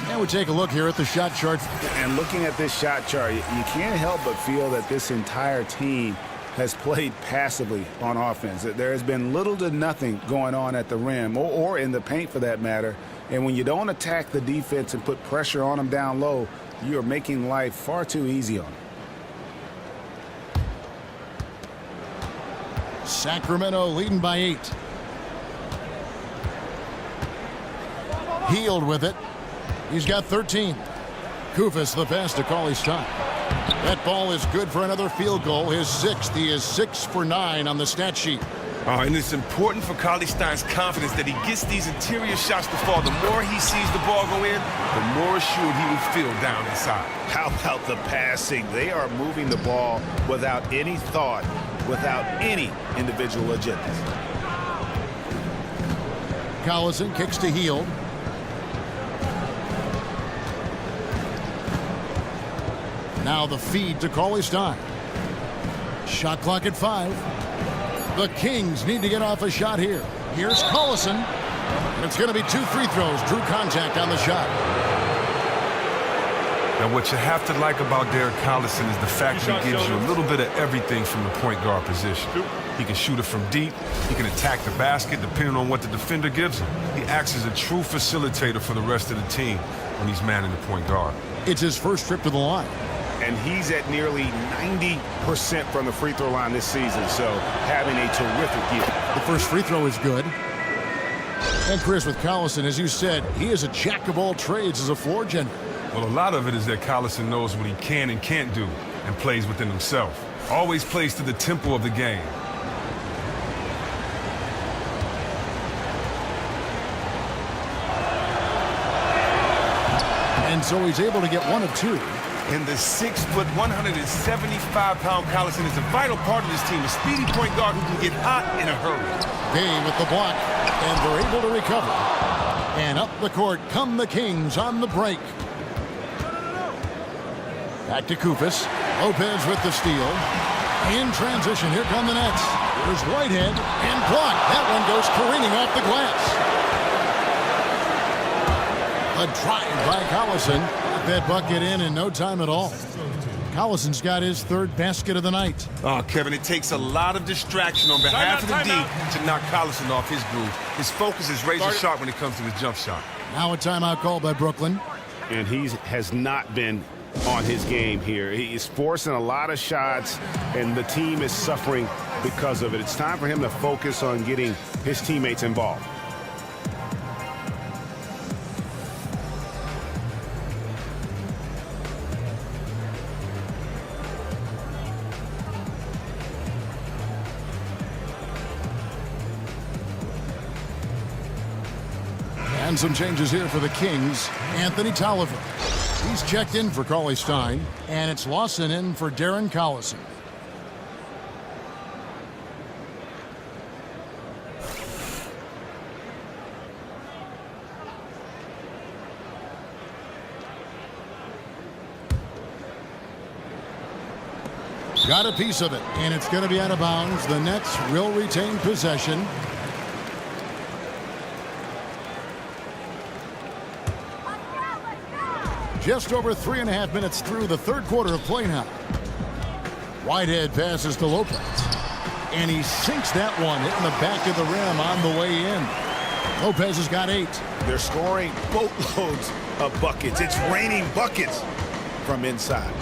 And we take a look here at the shot chart. And looking at this shot chart, you can't help but feel that this entire team has played passively on offense. There has been little to nothing going on at the rim or in the paint for that matter. And when you don't attack the defense and put pressure on them down low, you are making life far too easy on them. Sacramento leading by 8. Hield with it. He's got 13. Koufos the pass to Cauley Stein. That ball is good for another field goal. His 6th. He is 6 for 9 on the stat sheet. And it's important for Cauley Stein's confidence that he gets these interior shots to fall. The more he sees the ball go in, the more assured he will feel down inside. How about the passing? They are moving the ball without any thought, without any individual agendas. Collison kicks to Hield. Now the feed to Cauley Stein. Shot clock at 5. The Kings need to get off a shot here. Here's Collison. And it's going to be 2 free throws. Drew contact on the shot. Now, what you have to like about Derek Collison is the fact that he gives you a little bit of everything from the point guard position. He can shoot it from deep. He can attack the basket depending on what the defender gives him. He acts as a true facilitator for the rest of the team when he's manning the point guard. It's his first trip to the line. And he's at nearly 90% from the free throw line this season, so having a terrific year. The first free throw is good. And Chris, with Collison, as you said, he is a jack of all trades as a floor general. Well, a lot of it is that Collison knows what he can and can't do and plays within himself. Always plays to the tempo of the game. And so he's able to get one of two. And the 6', 175-pound Collison is a vital part of this team, a speedy point guard who can get hot in a hurry. Gay with the block, and they're able to recover. And up the court come the Kings on the break. Back to Koufos. Lopez with the steal. In transition, here come the Nets. Here's Whitehead, and blocked. That one goes careening off the glass. A drive by Collison. Got that bucket in no time at all. Collison's got his third basket of the night. Oh, Kevin, it takes a lot of distraction on behalf of the D to knock Collison off his groove. His focus is razor sharp when it comes to his jump shot. Now a timeout called by Brooklyn. And he has not been on his game here. He's forcing a lot of shots, and the team is suffering because of it. It's time for him to focus on getting his teammates involved. And some changes here for the Kings. Anthony Tolliver. He's checked in for Cauley Stein, and it's Lawson in for Darren Collison. Got a piece of it, and it's going to be out of bounds. The Nets will retain possession. Just over 3.5 minutes through the third quarter of play now. Whitehead passes to Lopez. And he sinks that one, hitting the back of the rim on the way in. Lopez has got 8. They're scoring boatloads of buckets. It's raining buckets from inside.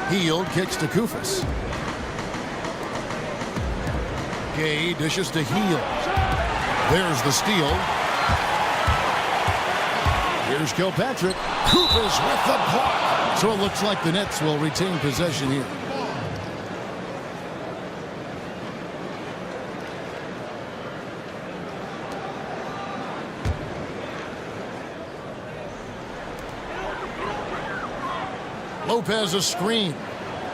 Hield kicks to Koufos. Gay dishes to Hield. There's the steal. Here's Kilpatrick. Koufos with the block. So it looks like the Nets will retain possession here. Lopez a screen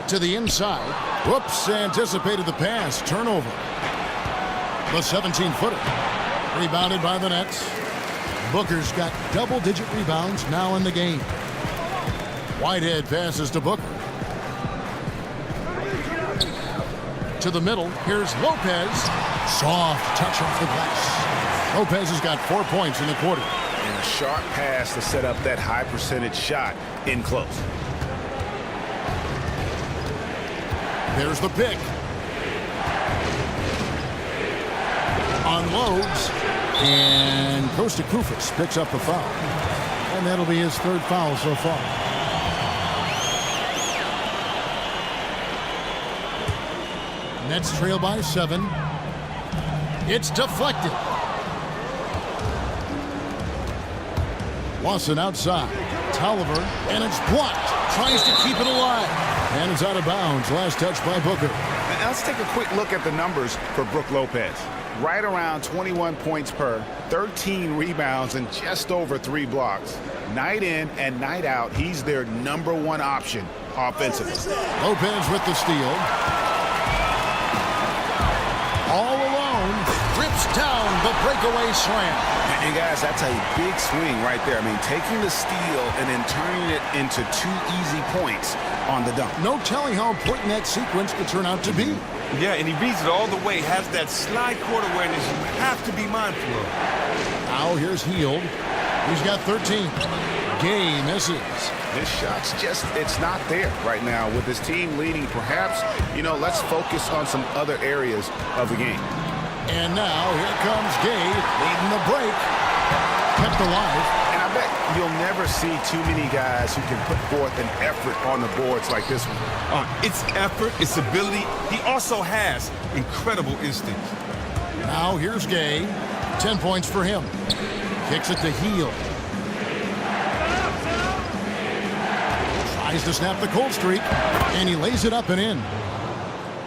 to the inside. Whoops, anticipated the pass. Turnover. The 17-footer. Rebounded by the Nets. Booker's got double-digit rebounds now in the game. Whitehead passes to Booker. To the middle. Here's Lopez. Soft touch off the glass. Lopez has got 4 points in the quarter. And a sharp pass to set up that high-percentage shot in close. There's the pick. Unloads. And goes to Koufos. Picks up the foul. And that'll be his third foul so far. Nets trail by 7. It's deflected. Lawson outside. Tolliver. And it's blocked. Tries to keep it alive. And it's out of bounds. Last touch by Booker. Now let's take a quick look at the numbers for Brook Lopez. Right around 21 points per, 13 rebounds, and just over 3 blocks. Night in and night out, he's their #1 option offensively. Lopez with the steal. All alone, rips down the breakaway slam. And guys, that's a big swing right there. I mean, taking the steal and then turning it into 2 easy points on the dunk. No telling how important that sequence could turn out to be. Yeah, and he reads it all the way, has that slide court awareness you have to be mindful of. Now here's Hield. He's got 13. Gay misses. His shot's it's not there right now. With his team leading, perhaps, let's focus on some other areas of the game. And now here comes Gay leading the break. Kept alive. And I bet you'll never see too many guys who can put forth an effort on the boards like this one. It's effort, it's ability. He also has incredible instincts. Now here's Gay. 10 points for him. Kicks it to Hield. Tries to snap the cold streak, and he lays it up and in.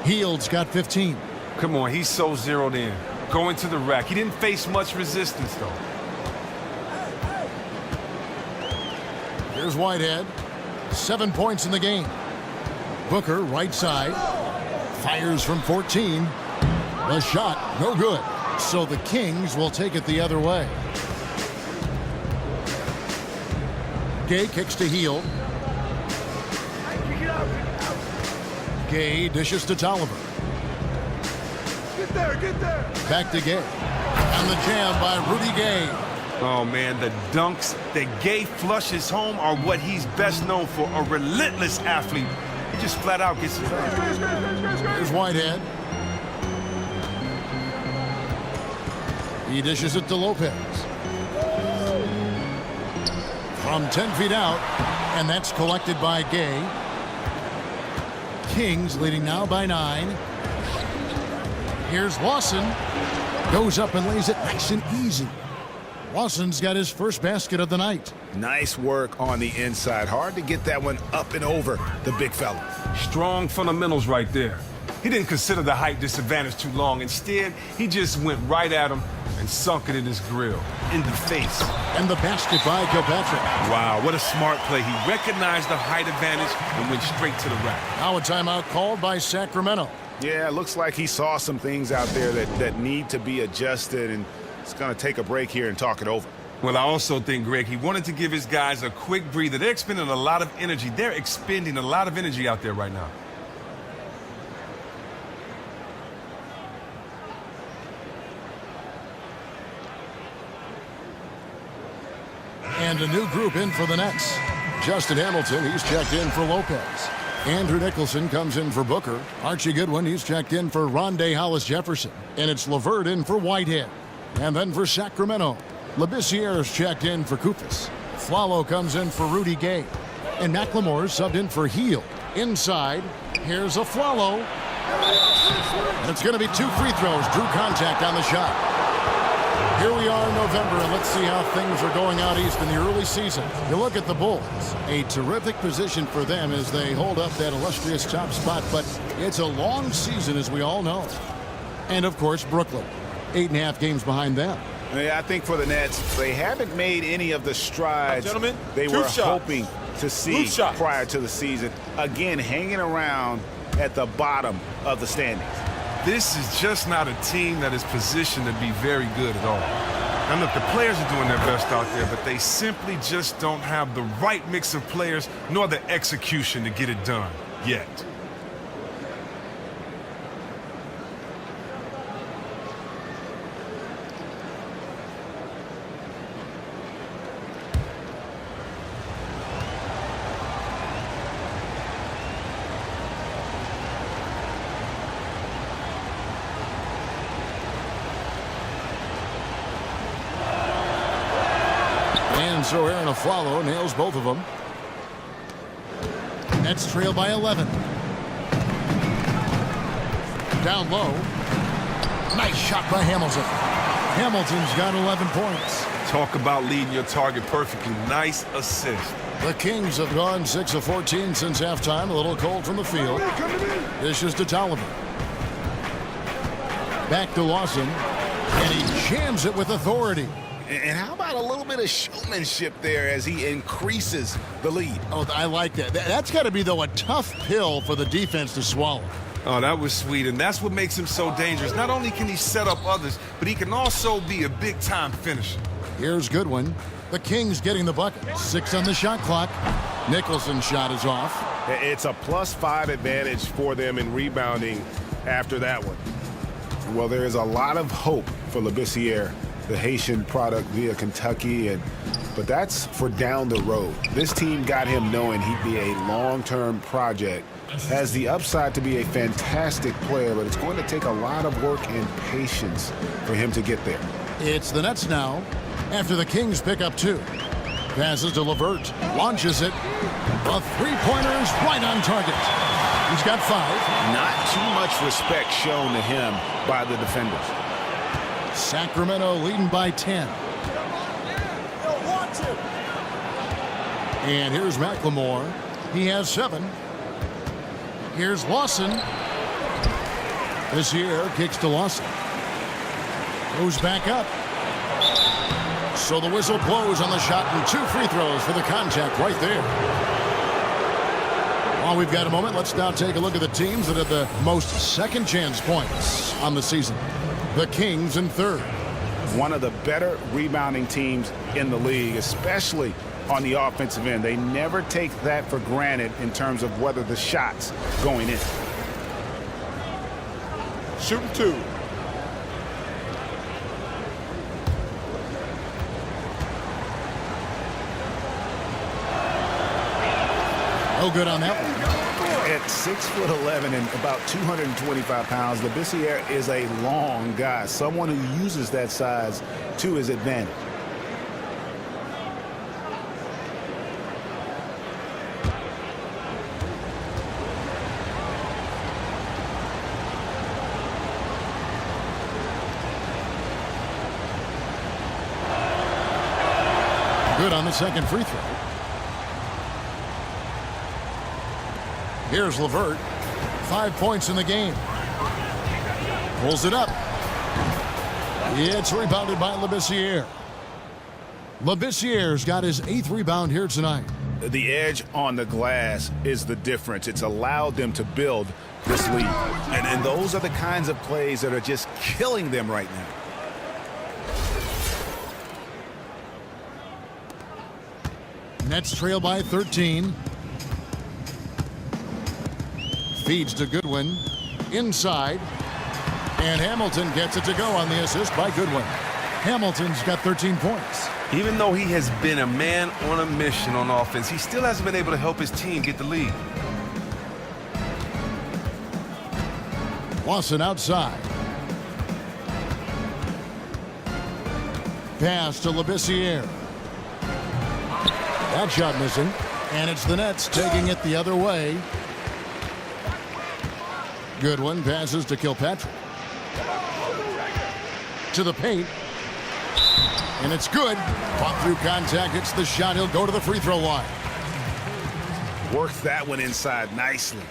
Hield's got 15. Come on, he's so zeroed in. Going to the rack. He didn't face much resistance, though. Here's Whitehead. 7 points in the game. Booker, right side. Fires from 14. The shot, no good. So the Kings will take it the other way. Gay kicks to Hield. Gay dishes to Tolliver. Get there. Back to Gay. And the jam by Rudy Gay. Oh, man, the dunks that Gay flushes home are what he's best known for. A relentless athlete. He just flat out gets it done. Here's Whitehead. He dishes it to Lopez. From 10 feet out, and that's collected by Gay. Kings leading now by 9. Here's Lawson. Goes up and lays it nice and easy. Lawson's got his first basket of the night. Nice work on the inside. Hard to get that one up and over the big fella. Strong fundamentals right there. He didn't consider the height disadvantage too long. Instead, he just went right at him and sunk it in his grill, in the face. And the basket by Kilpatrick. Wow, what a smart play. He recognized the height advantage and went straight to the rack. Now a timeout called by Sacramento. Yeah, it looks like he saw some things out there that need to be adjusted, and it's going to take a break here and talk it over. Well, I also think, Greg, he wanted to give his guys a quick breather. They're expending a lot of energy. They're expending a lot of energy out there right now. And a new group in for the Nets. Justin Hamilton, he's checked in for Lopez. Andrew Nicholson comes in for Booker. Archie Goodwin, he's checked in for Rondé Hollis-Jefferson. And it's LeVert in for Whitehead. And then for Sacramento, Labissiere's checked in for Koufos. Flalo comes in for Rudy Gay. And McLemore's subbed in for Hield. Inside, here's a Flalo. And it's going to be 2 free throws. Drew contact on the shot. Here we are in November, and let's see how things are going out east in the early season. You look at the Bulls, a terrific position for them as they hold up that illustrious top spot, but it's a long season, as we all know. And, of course, Brooklyn, 8.5 games behind them. Yeah, I think for the Nets, they haven't made any of the strides they were hoping to see prior to the season. Again, hanging around at the bottom of the standings. This is just not a team that is positioned to be very good at all. Now, look, the players are doing their best out there, but they simply just don't have the right mix of players nor the execution to get it done yet. And so Aaron Aflalo nails both of them. Nets trail by 11. Down low. Nice shot by Hamilton. Hamilton's got 11 points. Talk about leading your target perfectly. Nice assist. The Kings have gone 6 of 14 since halftime. A little cold from the field. Dishes to Tolliver. Back to Lawson. And he jams it with authority. And how about a little bit of showmanship there as he increases the lead? Oh, I like that. That's got to be, though, a tough pill for the defense to swallow. Oh, that was sweet, and that's what makes him so dangerous. Not only can he set up others, but he can also be a big-time finisher. Here's Goodwin. The Kings getting the bucket. 6 on the shot clock. Nicholson's shot is off. It's a +5 advantage for them in rebounding after that one. Well, there is a lot of hope for Labissiere, the Haitian product via Kentucky, and but that's for down the road. This team got him knowing he'd be a long-term project. Has the upside to be a fantastic player, but it's going to take a lot of work and patience for him to get there. It's the Nets now after the Kings pick up 2. Passes to LeVert, launches it. A three-pointer is right on target. He's got 5. Not too much respect shown to him by the defenders. Sacramento leading by 10. And here's McLemore. He has 7. Here's Lawson. This year kicks to Lawson. Goes back up. So the whistle blows on the shot and 2 free throws for the contact right there. While we've got a moment, let's now take a look at the teams that have the most second chance points on the season. The Kings in 3rd. One of the better rebounding teams in the league, especially on the offensive end. They never take that for granted in terms of whether the shot's going in. Shooting 2. No good on that one. At 6'11" and about 225 pounds, Labissiere is a long guy, someone who uses that size to his advantage. Good on the second free throw. Here's LeVert. 5 points in the game. Pulls it up. It's rebounded by Labissiere. Labissiere's got his 8th rebound here tonight. The edge on the glass is the difference. It's allowed them to build this lead. And those are the kinds of plays that are just killing them right now. Nets trail by 13. Feeds to Goodwin. Inside. And Hamilton gets it to go on the assist by Goodwin. Hamilton's got 13 points. Even though he has been a man on a mission on offense, he still hasn't been able to help his team get the lead. Lawson outside. Pass to Labissiere. That shot missing. And it's the Nets taking it the other way. Goodwin passes to Kilpatrick. To the paint. And it's good. Fought through contact. It's the shot. He'll go to the free throw line. Worked that one inside nicely.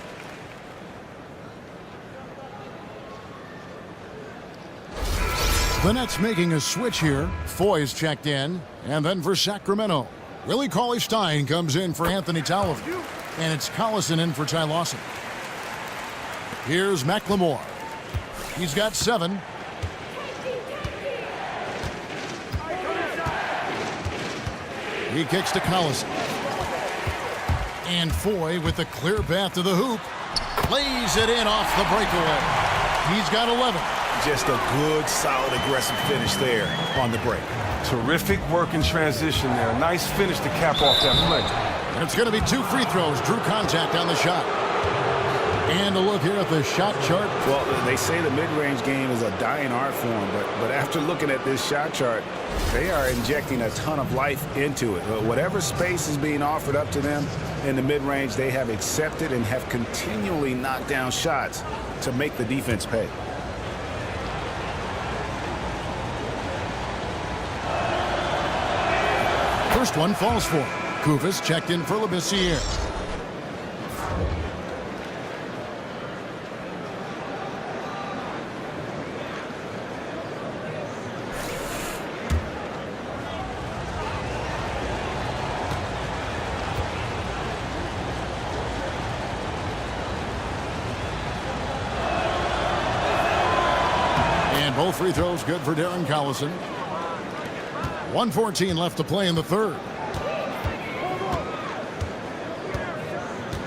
The Nets making a switch here. Foy's checked in. And then for Sacramento, Willie Cauley-Stein comes in for Anthony Tolliver. And it's Collison in for Ty Lawson. Here's McLemore. He's got 7. He kicks to Collison. And Foy with the clear path to the hoop. Lays it in off the breakaway. He's got 11. Just a good, solid, aggressive finish there on the break. Terrific work in transition there. Nice finish to cap off that play. And it's going to be 2 free throws. Drew contact on the shot. And a look here at the shot chart. Well, they say the mid-range game is a dying art form, but after looking at this shot chart, they are injecting a ton of life into it. Whatever space is being offered up to them in the mid-range, they have accepted and have continually knocked down shots to make the defense pay. First one falls for him. Kufis checked in for Labissiere. And both free throws good for Darren Collison. 1:14 left to play in the third.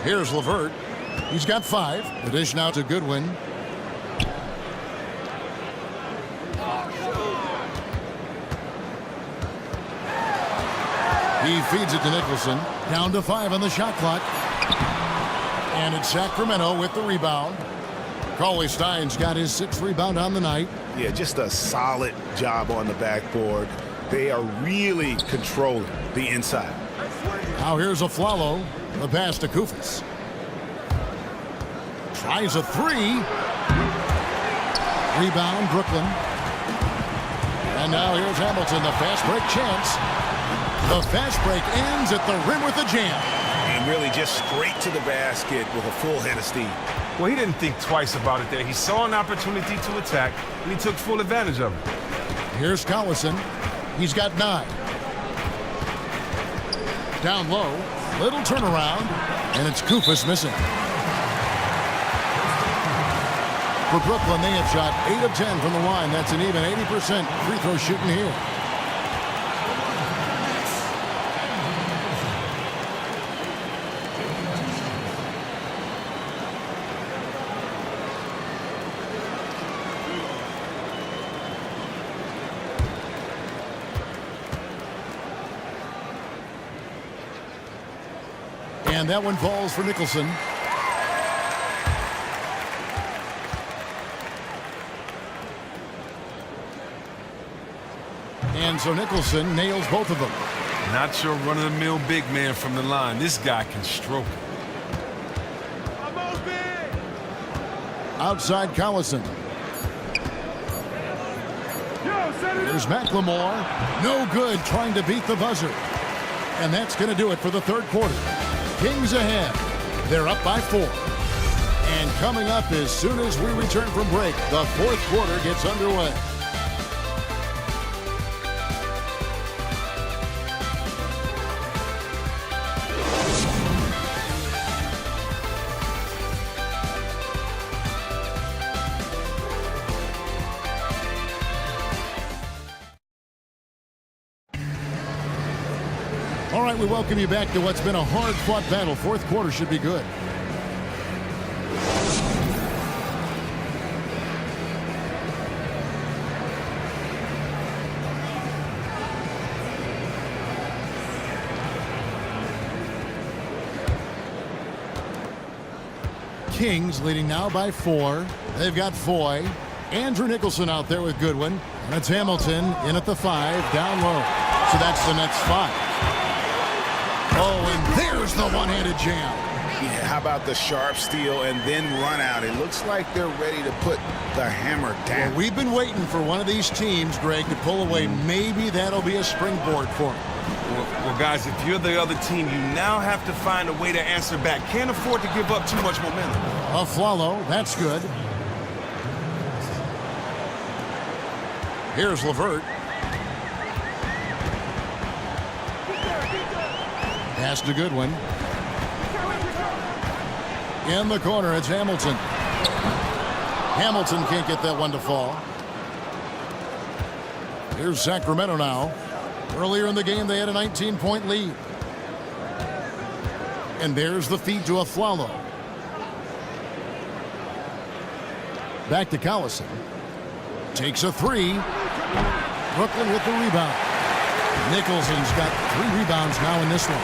Here's LeVert. He's got 5. The dish now to Goodwin. He feeds it to Nicholson. Down to 5 on the shot clock. And it's Sacramento with the rebound. Cauley Stein's got his 6th rebound on the night. Yeah, just a solid job on the backboard. They are really controlling the inside. Now here's Aflalo. The pass to Koufos. Tries a 3. Rebound, Brooklyn. And now here's Hamilton, the fast break chance. The fast break ends at the rim with a jam. And really just straight to the basket with a full head of steam. Well, he didn't think twice about it there. He saw an opportunity to attack, and he took full advantage of it. Here's Collison. He's got 9. Down low. Little turnaround. And it's Koufos missing. For Brooklyn, they have shot 8 of 10 from the line. That's an even 80% free throw shooting here. And that one falls for Nicholson. And so Nicholson nails both of them. Not your run-of-the-mill big man from the line. This guy can stroke it. Outside Collison. There's McLemore. No good, trying to beat the buzzer. And that's going to do it for the 3rd quarter. Kings ahead. They're up by 4. And coming up as soon as we return from break, the 4th quarter gets underway. All right, we welcome you back to what's been a hard-fought battle. 4th quarter should be good. Kings leading now by 4. They've got Foy. Andrew Nicholson out there with Goodwin. And it's Hamilton in at the 5, down low. So that's the Nets' 5. Oh, and there's the one-handed jam. Yeah, how about the sharp steal and then run out? It looks like they're ready to put the hammer down. Well, we've been waiting for one of these teams, Greg, to pull away. Maybe that'll be a springboard for them. Well, guys, if you're the other team, you now have to find a way to answer back. Can't afford to give up too much momentum. Aflalo, that's good. Here's LeVert. Pass to Goodwin. In the corner, it's Hamilton. Hamilton can't get that one to fall. Here's Sacramento now. Earlier in the game, they had a 19-point lead. And there's the feed to Aflalo. Back to Collison. Takes a 3. Brooklyn with the rebound. Nicholson's got 3 rebounds now in this one.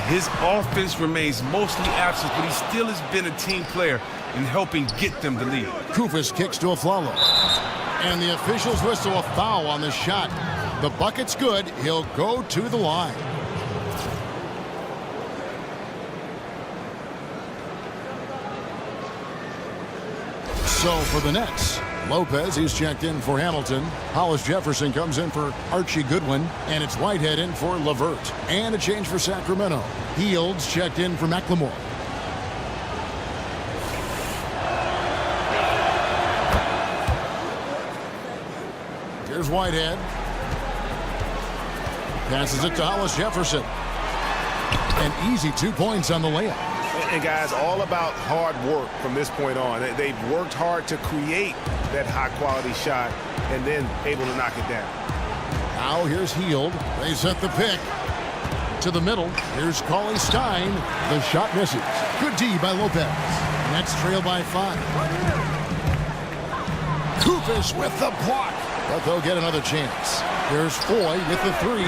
His offense remains mostly absent, but he still has been a team player in helping get them the lead. Koufos kicks to Aflalo. And the officials whistle a foul on the shot. The bucket's good. He'll go to the line. So for the Nets, Lopez, he's checked in for Hamilton. Hollis Jefferson comes in for Archie Goodwin. And it's Whitehead in for LeVert. And a change for Sacramento. Fields checked in for McLemore. Here's Whitehead. Passes it to Hollis Jefferson. An easy 2 points on the layup. And guys, all about hard work from this point on. They've worked hard to create that high-quality shot and then able to knock it down. Now here's Hield. They set the pick to the middle. Here's Cauley Stein. The shot misses. Good D by Lopez. Nets trail by 5. Koufos with the block. But they'll get another chance. Here's Foy with the 3.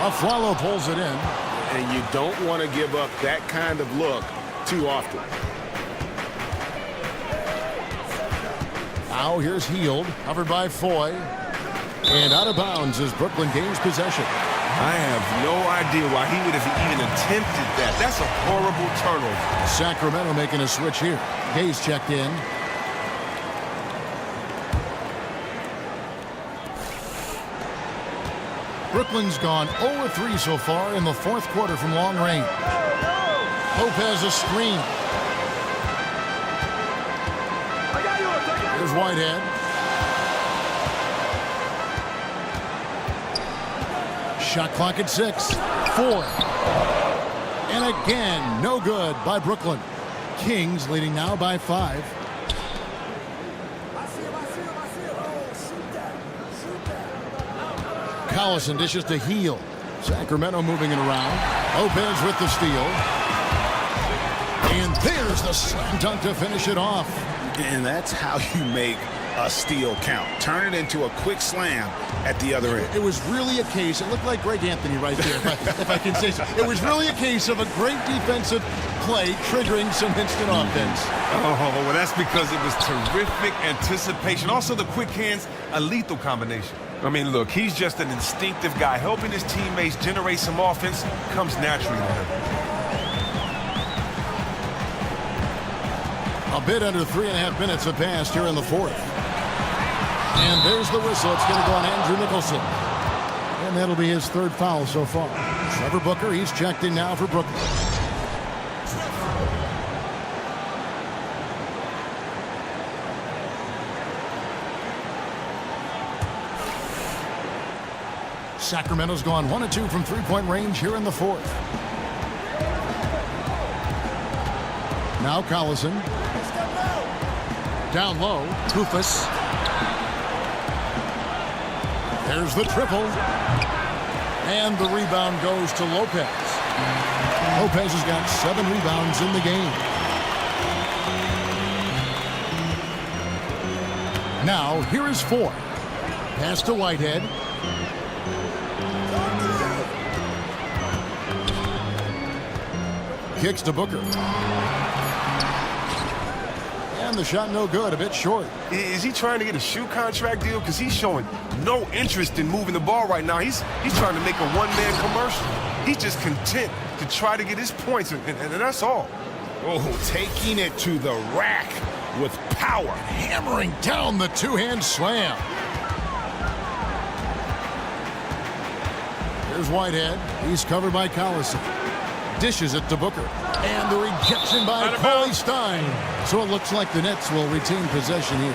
Aflalo pulls it in. And you don't want to give up that kind of look too often. Now here's Heald, covered by Foy. And out of bounds is Brooklyn gains possession. I have no idea why he would have even attempted that. That's a horrible turnover. Sacramento making a switch here. Gay's checked in. Brooklyn's gone 0-3 so far in the fourth quarter from long range. Lopez a screen. Here's Whitehead. Shot clock at 6. 4. And again, no good by Brooklyn. Kings leading now by 5. Collison dishes to Heald. Sacramento moving it around. Lopez with the steal. And there's the slam dunk to finish it off. And that's how you make a steal count. Turn it into a quick slam at the other end. It was really a case, it looked like Greg Anthony right there, if I can say so. It was really a case of a great defensive play triggering some instant offense. Oh, well, that's because it was terrific anticipation. Also, the quick hands, a lethal combination. I mean, look, he's just an instinctive guy. Helping his teammates generate some offense comes naturally to him. A bit under 3.5 minutes have passed here in the fourth. And there's the whistle. It's going to go on Andrew Nicholson. And that'll be his third foul so far. Trevor Booker, he's checked in now for Brooklyn. Sacramento's gone 1-2 from three-point range here in the fourth. Now Collison. Down low, Kufas. There's the triple. And the rebound goes to Lopez. Lopez has got 7 rebounds in the game. Now, here is Foy. Pass to Whitehead. Kicks to Booker. And the shot no good, a bit short. Is he trying to get a shoe contract deal? Because he's showing no interest in moving the ball right now. He's trying to make a one-man commercial. He's just content to try to get his points, and that's all. Oh, taking it to the rack with power. Hammering down the two-hand slam. Here's Whitehead. He's covered by Collison. Dishes it to Booker. And the rejection by Cauley Stein. So it looks like the Nets will retain possession here.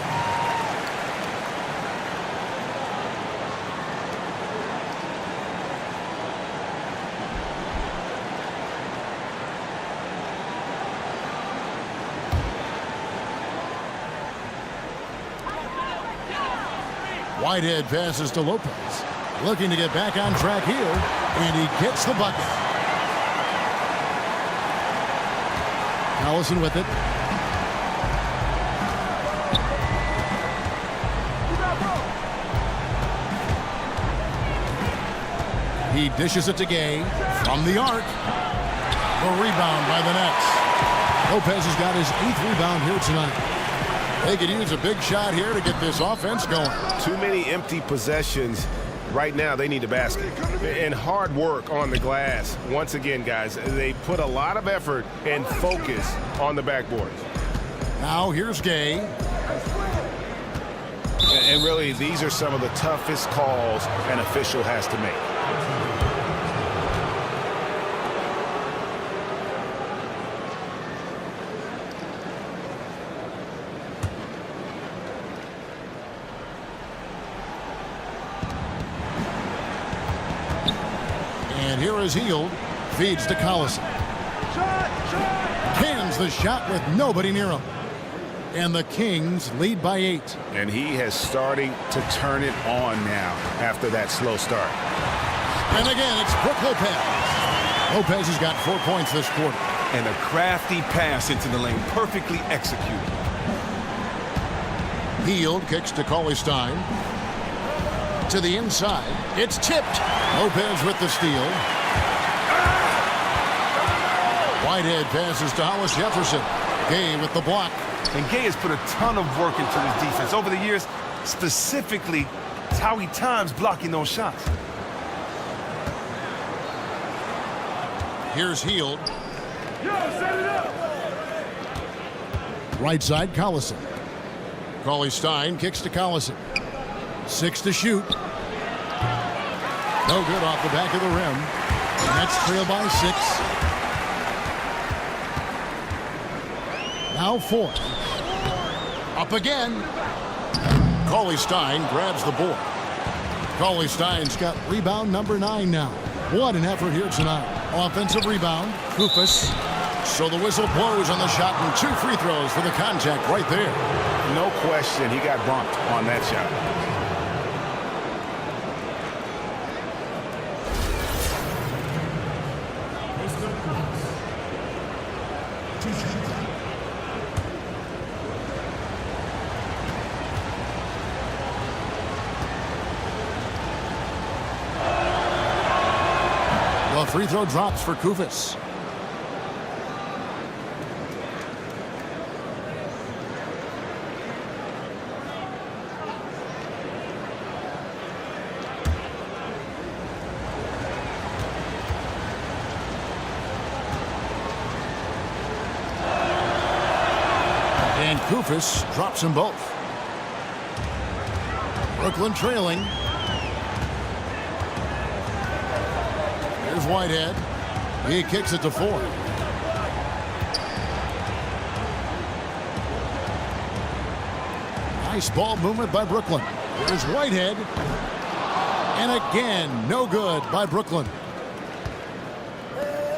Whitehead passes to Lopez. Looking to get back on track here. And he gets the bucket. Collison with it. He dishes it to Gay from the arc. The rebound by the Nets. Lopez has got his 8th rebound here tonight. They could use a big shot here to get this offense going. Too many empty possessions. Right now, they need a basket. And hard work on the glass. Once again, guys, they put a lot of effort and focus on the backboard. Now here's Gay. And really, these are some of the toughest calls an official has to make. And here is Heald. Feeds to Collison. Cans the shot with nobody near him. And the Kings lead by 8. And he has starting to turn it on now after that slow start. And again, it's Brook Lopez. Lopez has got 4 points this quarter. And a crafty pass into the lane, perfectly executed. Heald kicks to Cauley Stein. To the inside. It's tipped. Lopez with the steal. Whitehead passes to Hollis Jefferson. Gay with the block. And Gay has put a ton of work into his defense over the years. Specifically, it's how he times blocking those shots. Here's Heald. Right side, Collison. Cauley-Stein kicks to Collison. 6 to shoot. No good off the back of the rim. Nets trail by 6. Now 4. Up again. Cauley-Stein grabs the board. Cauley-Stein's got rebound number 9 now. What an effort here tonight. Offensive rebound. Koufos. So the whistle blows on the shot and 2 free throws for the contact right there. No question, he got bumped on that shot. The free throw drops for Koufos. And Koufos drops them both. Brooklyn trailing. Here's Whitehead. He kicks it to 4. Nice ball movement by Brooklyn. Here's Whitehead. And again, no good by Brooklyn.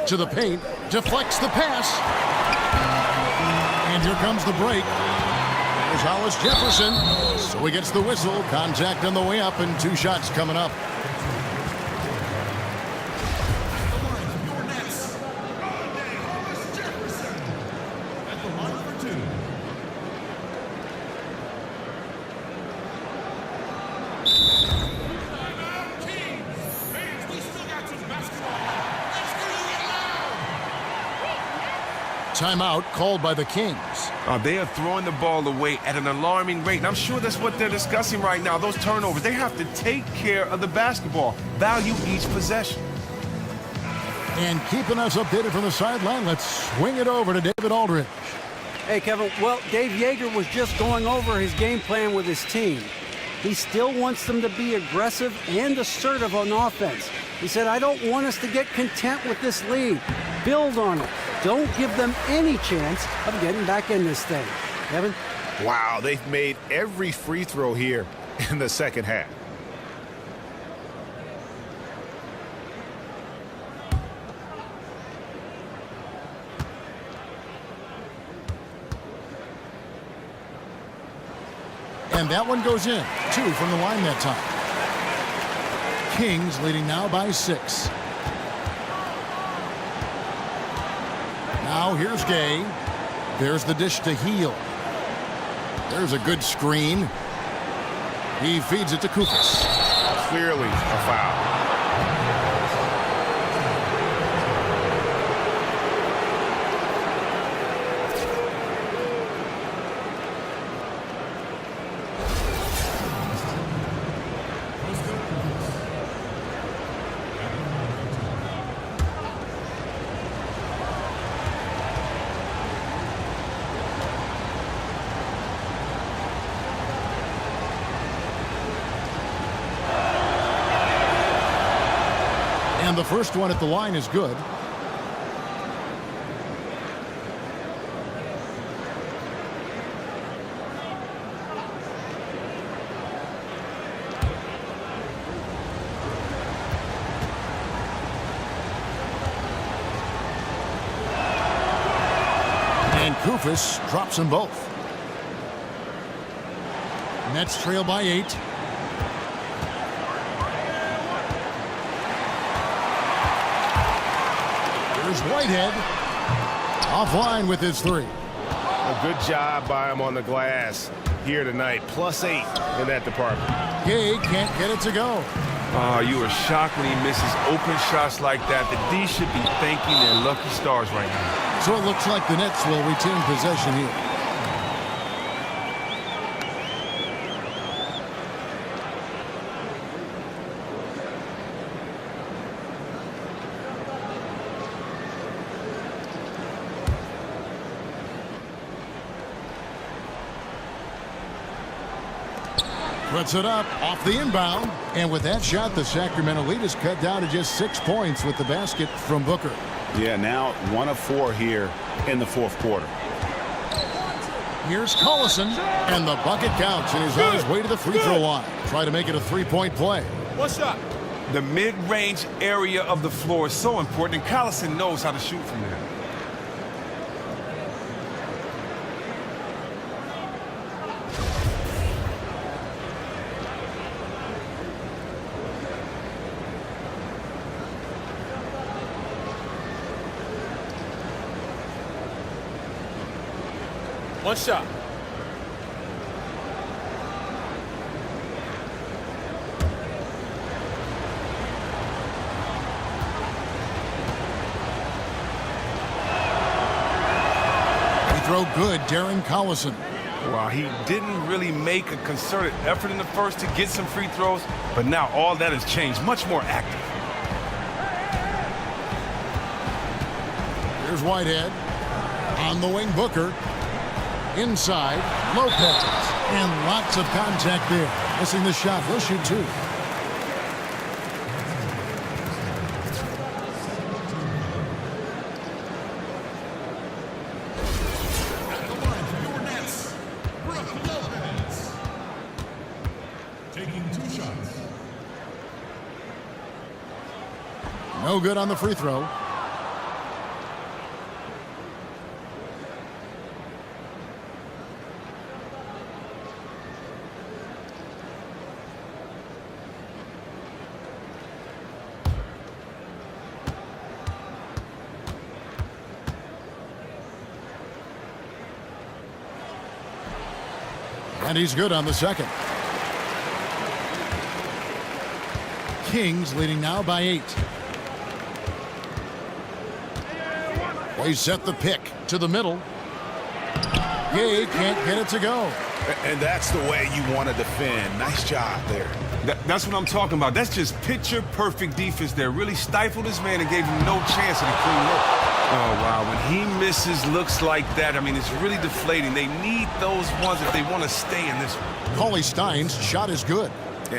To the paint. Deflects the pass. And here comes the break. There's Hollis Jefferson. So he gets the whistle. Contact on the way up and 2 shots coming up. Timeout called by the Kings. They are throwing the ball away at an alarming rate, and I'm sure that's what they're discussing right now. Those turnovers, they have to take care of the basketball, value each possession. And keeping us updated from the sideline, let's swing it over to David Aldridge. Hey, Kevin. Well, Dave Yeager was just going over his game plan with his team. He still wants them to be aggressive and assertive on offense. He said, I don't want us to get content with this lead. Build on it. Don't give them any chance of getting back in this thing. Kevin? Wow, they've made every free throw here in the second half. And that one goes in. 2 from the line that time. Kings leading now by 6. Now here's Gay. There's the dish to Heald. There's a good screen. He feeds it to Koufos. Clearly a foul. And the first one at the line is good. And Koufos drops them both. Nets trail by 8. Here's Whitehead. Offline with his 3. A good job by him on the glass here tonight. +8 in that department. Gay can't get it to go. You are shocked when he misses open shots like that. The D should be thanking their lucky stars right now. So it looks like the Nets will retain possession here. Puts it up off the inbound. And with that shot, the Sacramento lead is cut down to just 6 points with the basket from Booker. Yeah, now 1 of 4 here in the fourth quarter. Here's Collison, and the bucket counts, and he's on his way to the free throw line. Try to make it a 3-point play. One shot. The mid-range area of the floor is so important, and Collison knows how to shoot from there. One shot. Free throw good, Darren Collison. Well, he didn't really make a concerted effort in the first to get some free throws, but now all that has changed. Much more active. Here's Whitehead. On the wing, Booker. Inside, Lopez. And lots of contact there. Missing the shot. He'll shoot 2. At the line for your Nets, Brook Lopez. Taking 2 shots. No good on the free throw. And he's good on the second. Kings leading now by 8. They set the pick to the middle. Gay can't get it to go. And that's the way you want to defend. Nice job there. That's what I'm talking about. That's just picture-perfect defense there. Really stifled this man and gave him no chance at a clean look. Oh, wow. When he misses looks like that, I mean, it's really deflating. They need those ones if they want to stay in this one. Cauley Stein's shot is good.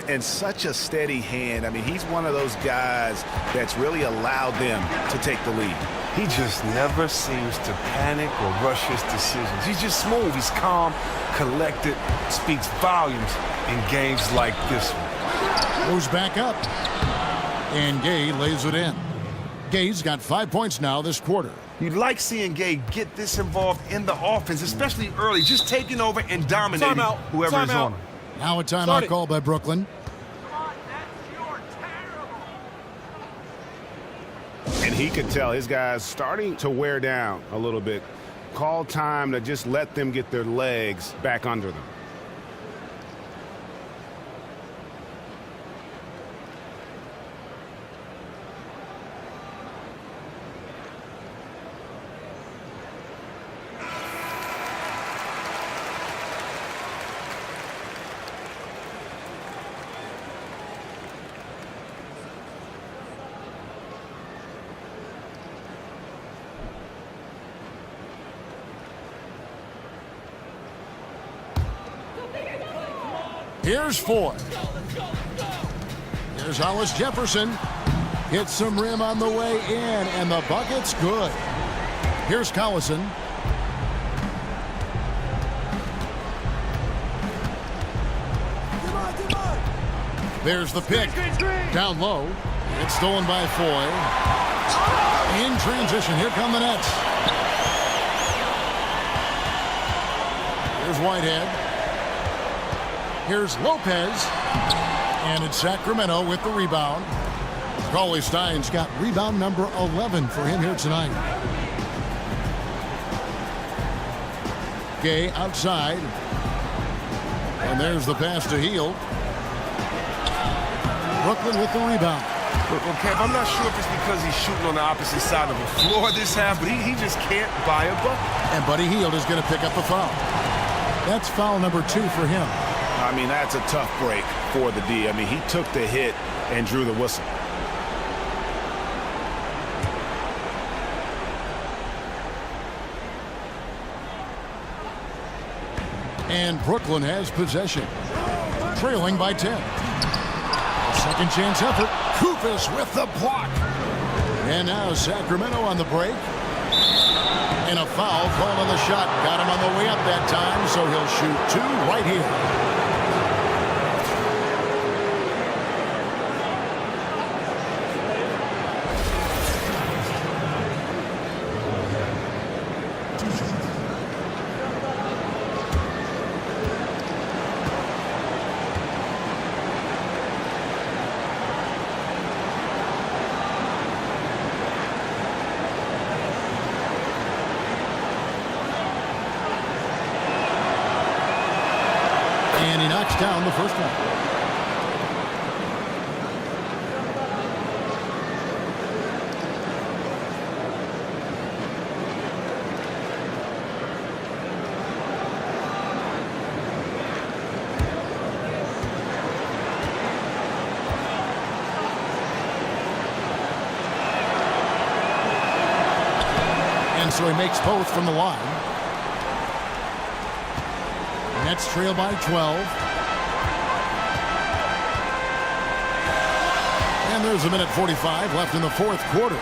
And such a steady hand. I mean, he's one of those guys that's really allowed them to take the lead. He just never seems to panic or rush his decisions. He's just smooth. He's calm, collected, speaks volumes in games like this one. Goes back up. And Gay lays it in. Gay's got 5 points now this quarter. You'd like seeing Gay get this involved in the offense, especially early, just taking over and dominating whoever is on him. Now a timeout call by Brooklyn. And he could tell his guys starting to wear down a little bit. Call time to just let them get their legs back under them. Here's 4. Here's Hollis Jefferson. Hits some rim on the way in, and the bucket's good. Here's Collison. There's the pick. Down low. It's stolen by Foy. In transition, here come the Nets. Here's Whitehead. Here's Lopez. And it's Sacramento with the rebound. Cauley Stein's got rebound number 11 for him here tonight. Gay outside. And there's the pass to Hield. Brooklyn with the rebound. Well, Kev, I'm not sure if it's because he's shooting on the opposite side of the floor this half, but he just can't buy a bucket. And Buddy Hield is going to pick up the foul. That's foul number 2 for him. I mean, that's a tough break for the D. I mean, he took the hit and drew the whistle. And Brooklyn has possession, trailing by 10. Second chance effort. Kufis with the block. And now Sacramento on the break. And a foul called on the shot. Got him on the way up that time, so he'll shoot 2 right here. And he knocks down the first one. And so he makes both from the line. Nets trail by 12. And there's a minute 45 left in the fourth quarter.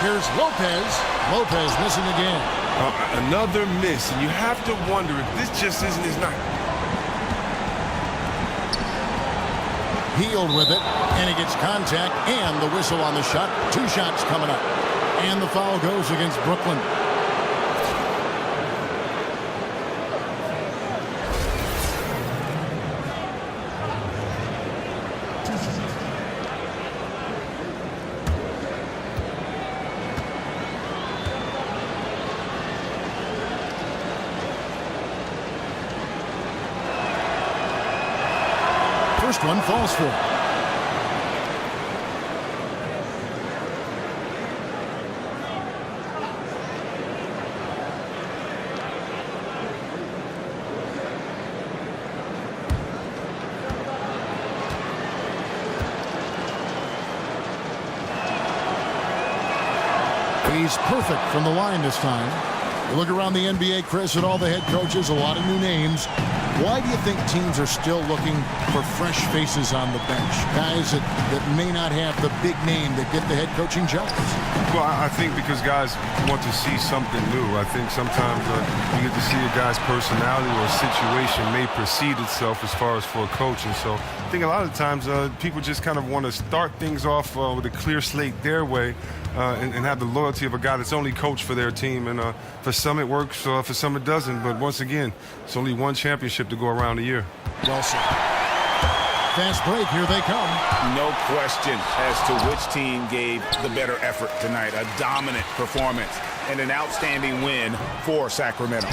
Here's Lopez. Lopez missing again. Another miss, and you have to wonder if this just isn't his night. Hield with it, and he gets contact and the whistle on the shot. 2 shots coming up. And the foul goes against Brooklyn. First one falls for. He's perfect from the line this time. You look around the NBA, Chris, at all the head coaches, a lot of new names. Why do you think teams are still looking for fresh faces on the bench? Guys that may not have the big name that get the head coaching jobs? Well, I think because guys want to see something new. I think sometimes you get to see a guy's personality or a situation may precede itself as far as for a coach. And so I think a lot of times people just kind of want to start things off with a clear slate their way and have the loyalty of a guy that's only coached for their team. And for some it works, for some it doesn't. But once again, it's only one championship to go around a year. Well said. Fast break, here they come. No question as to which team gave the better effort tonight. A dominant performance and an outstanding win for Sacramento.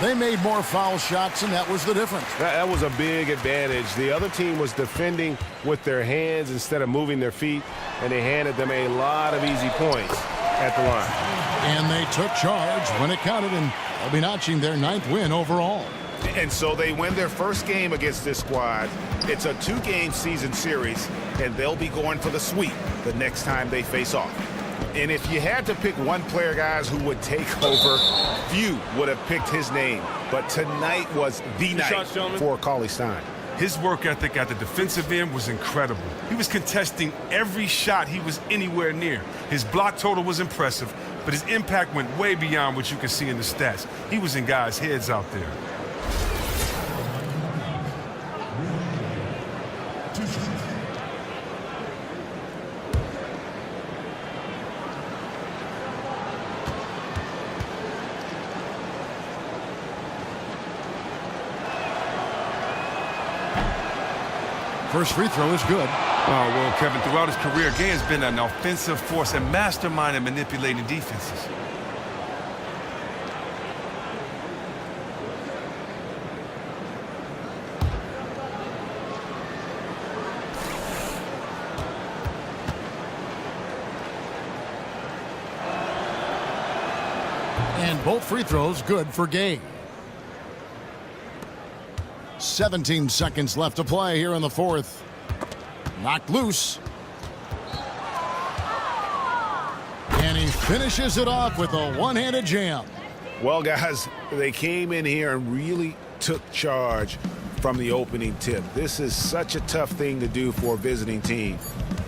They made more foul shots, and that was the difference. That was a big advantage. The other team was defending with their hands instead of moving their feet, and they handed them a lot of easy points at the line. And they took charge when it counted, and they'll be notching their 9th win overall. And so they win their first game against this squad. It's a 2-game season series, and they'll be going for the sweep the next time they face off. And if you had to pick one player, guys, who would take over, few would have picked his name. But tonight was the night for Cauley-Stein. His work ethic at the defensive end was incredible. He was contesting every shot he was anywhere near. His block total was impressive, but his impact went way beyond what you can see in the stats. He was in guys' heads out there. First free throw is good. Oh, well, Kevin, throughout his career, Gay has been an offensive force and mastermind in manipulating defenses. And both free throws good for Gay. 17 seconds left to play here in the fourth. Knocked loose. And he finishes it off with a one-handed jam. Well, guys, they came in here and really took charge from the opening tip. This is such a tough thing to do for a visiting team.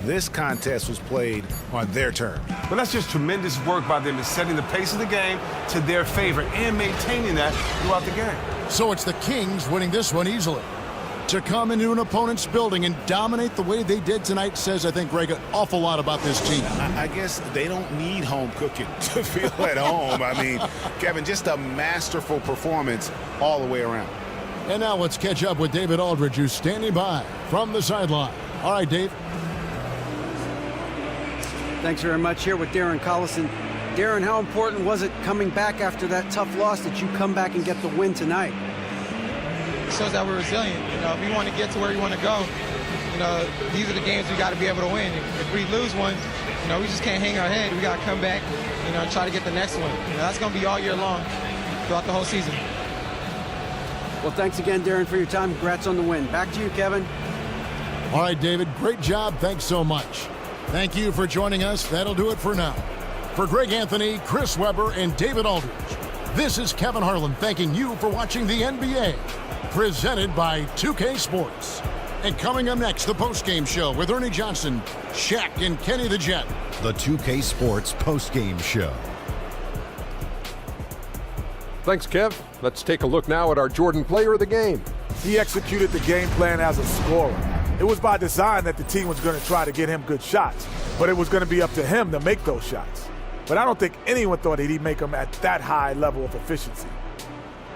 This contest was played on their terms. But that's just tremendous work by them in setting the pace of the game to their favor and maintaining that throughout the game. So it's the Kings winning this one easily. To come into an opponent's building and dominate the way they did tonight says, I think, Greg, an awful lot about this team. I guess they don't need home cooking to feel at home. I mean, Kevin, just a masterful performance all the way around. And now let's catch up with David Aldridge, who's standing by from the sideline. All right, Dave. Thanks very much. Here with Darren Collison. Darren, how important was it coming back after that tough loss that you come back and get the win tonight? It shows that we're resilient. You know, if we want to get to where we want to go, you know, these are the games we got to be able to win. If we lose one, you know, we just can't hang our head. We got to come back, you know, and try to get the next one. You know, that's going to be all year long, throughout the whole season. Well, thanks again, Darren, for your time. Congrats on the win. Back to you, Kevin. All right, David, great job. Thanks so much. Thank you for joining us. That'll do it for now. For Greg Anthony, Chris Webber, and David Aldridge, this is Kevin Harlan thanking you for watching the NBA, presented by 2K Sports. And coming up next, the postgame show with Ernie Johnson, Shaq, and Kenny the Jet. The 2K Sports postgame show. Thanks, Kev. Let's take a look now at our Jordan player of the game. He executed the game plan as a scorer. It was by design that the team was going to try to get him good shots, but it was going to be up to him to make those shots. But I don't think anyone thought that he'd make them at that high level of efficiency.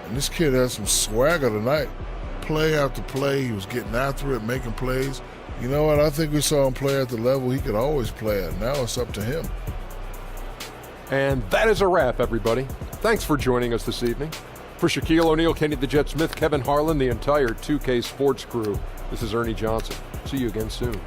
And this kid has some swagger tonight. Play after play, he was getting after it, making plays. You know what? I think we saw him play at the level he could always play at. Now it's up to him. And that is a wrap, everybody. Thanks for joining us this evening. For Shaquille O'Neal, Kenny the Jet Smith, Kevin Harlan, the entire 2K Sports crew, this is Ernie Johnson. See you again soon.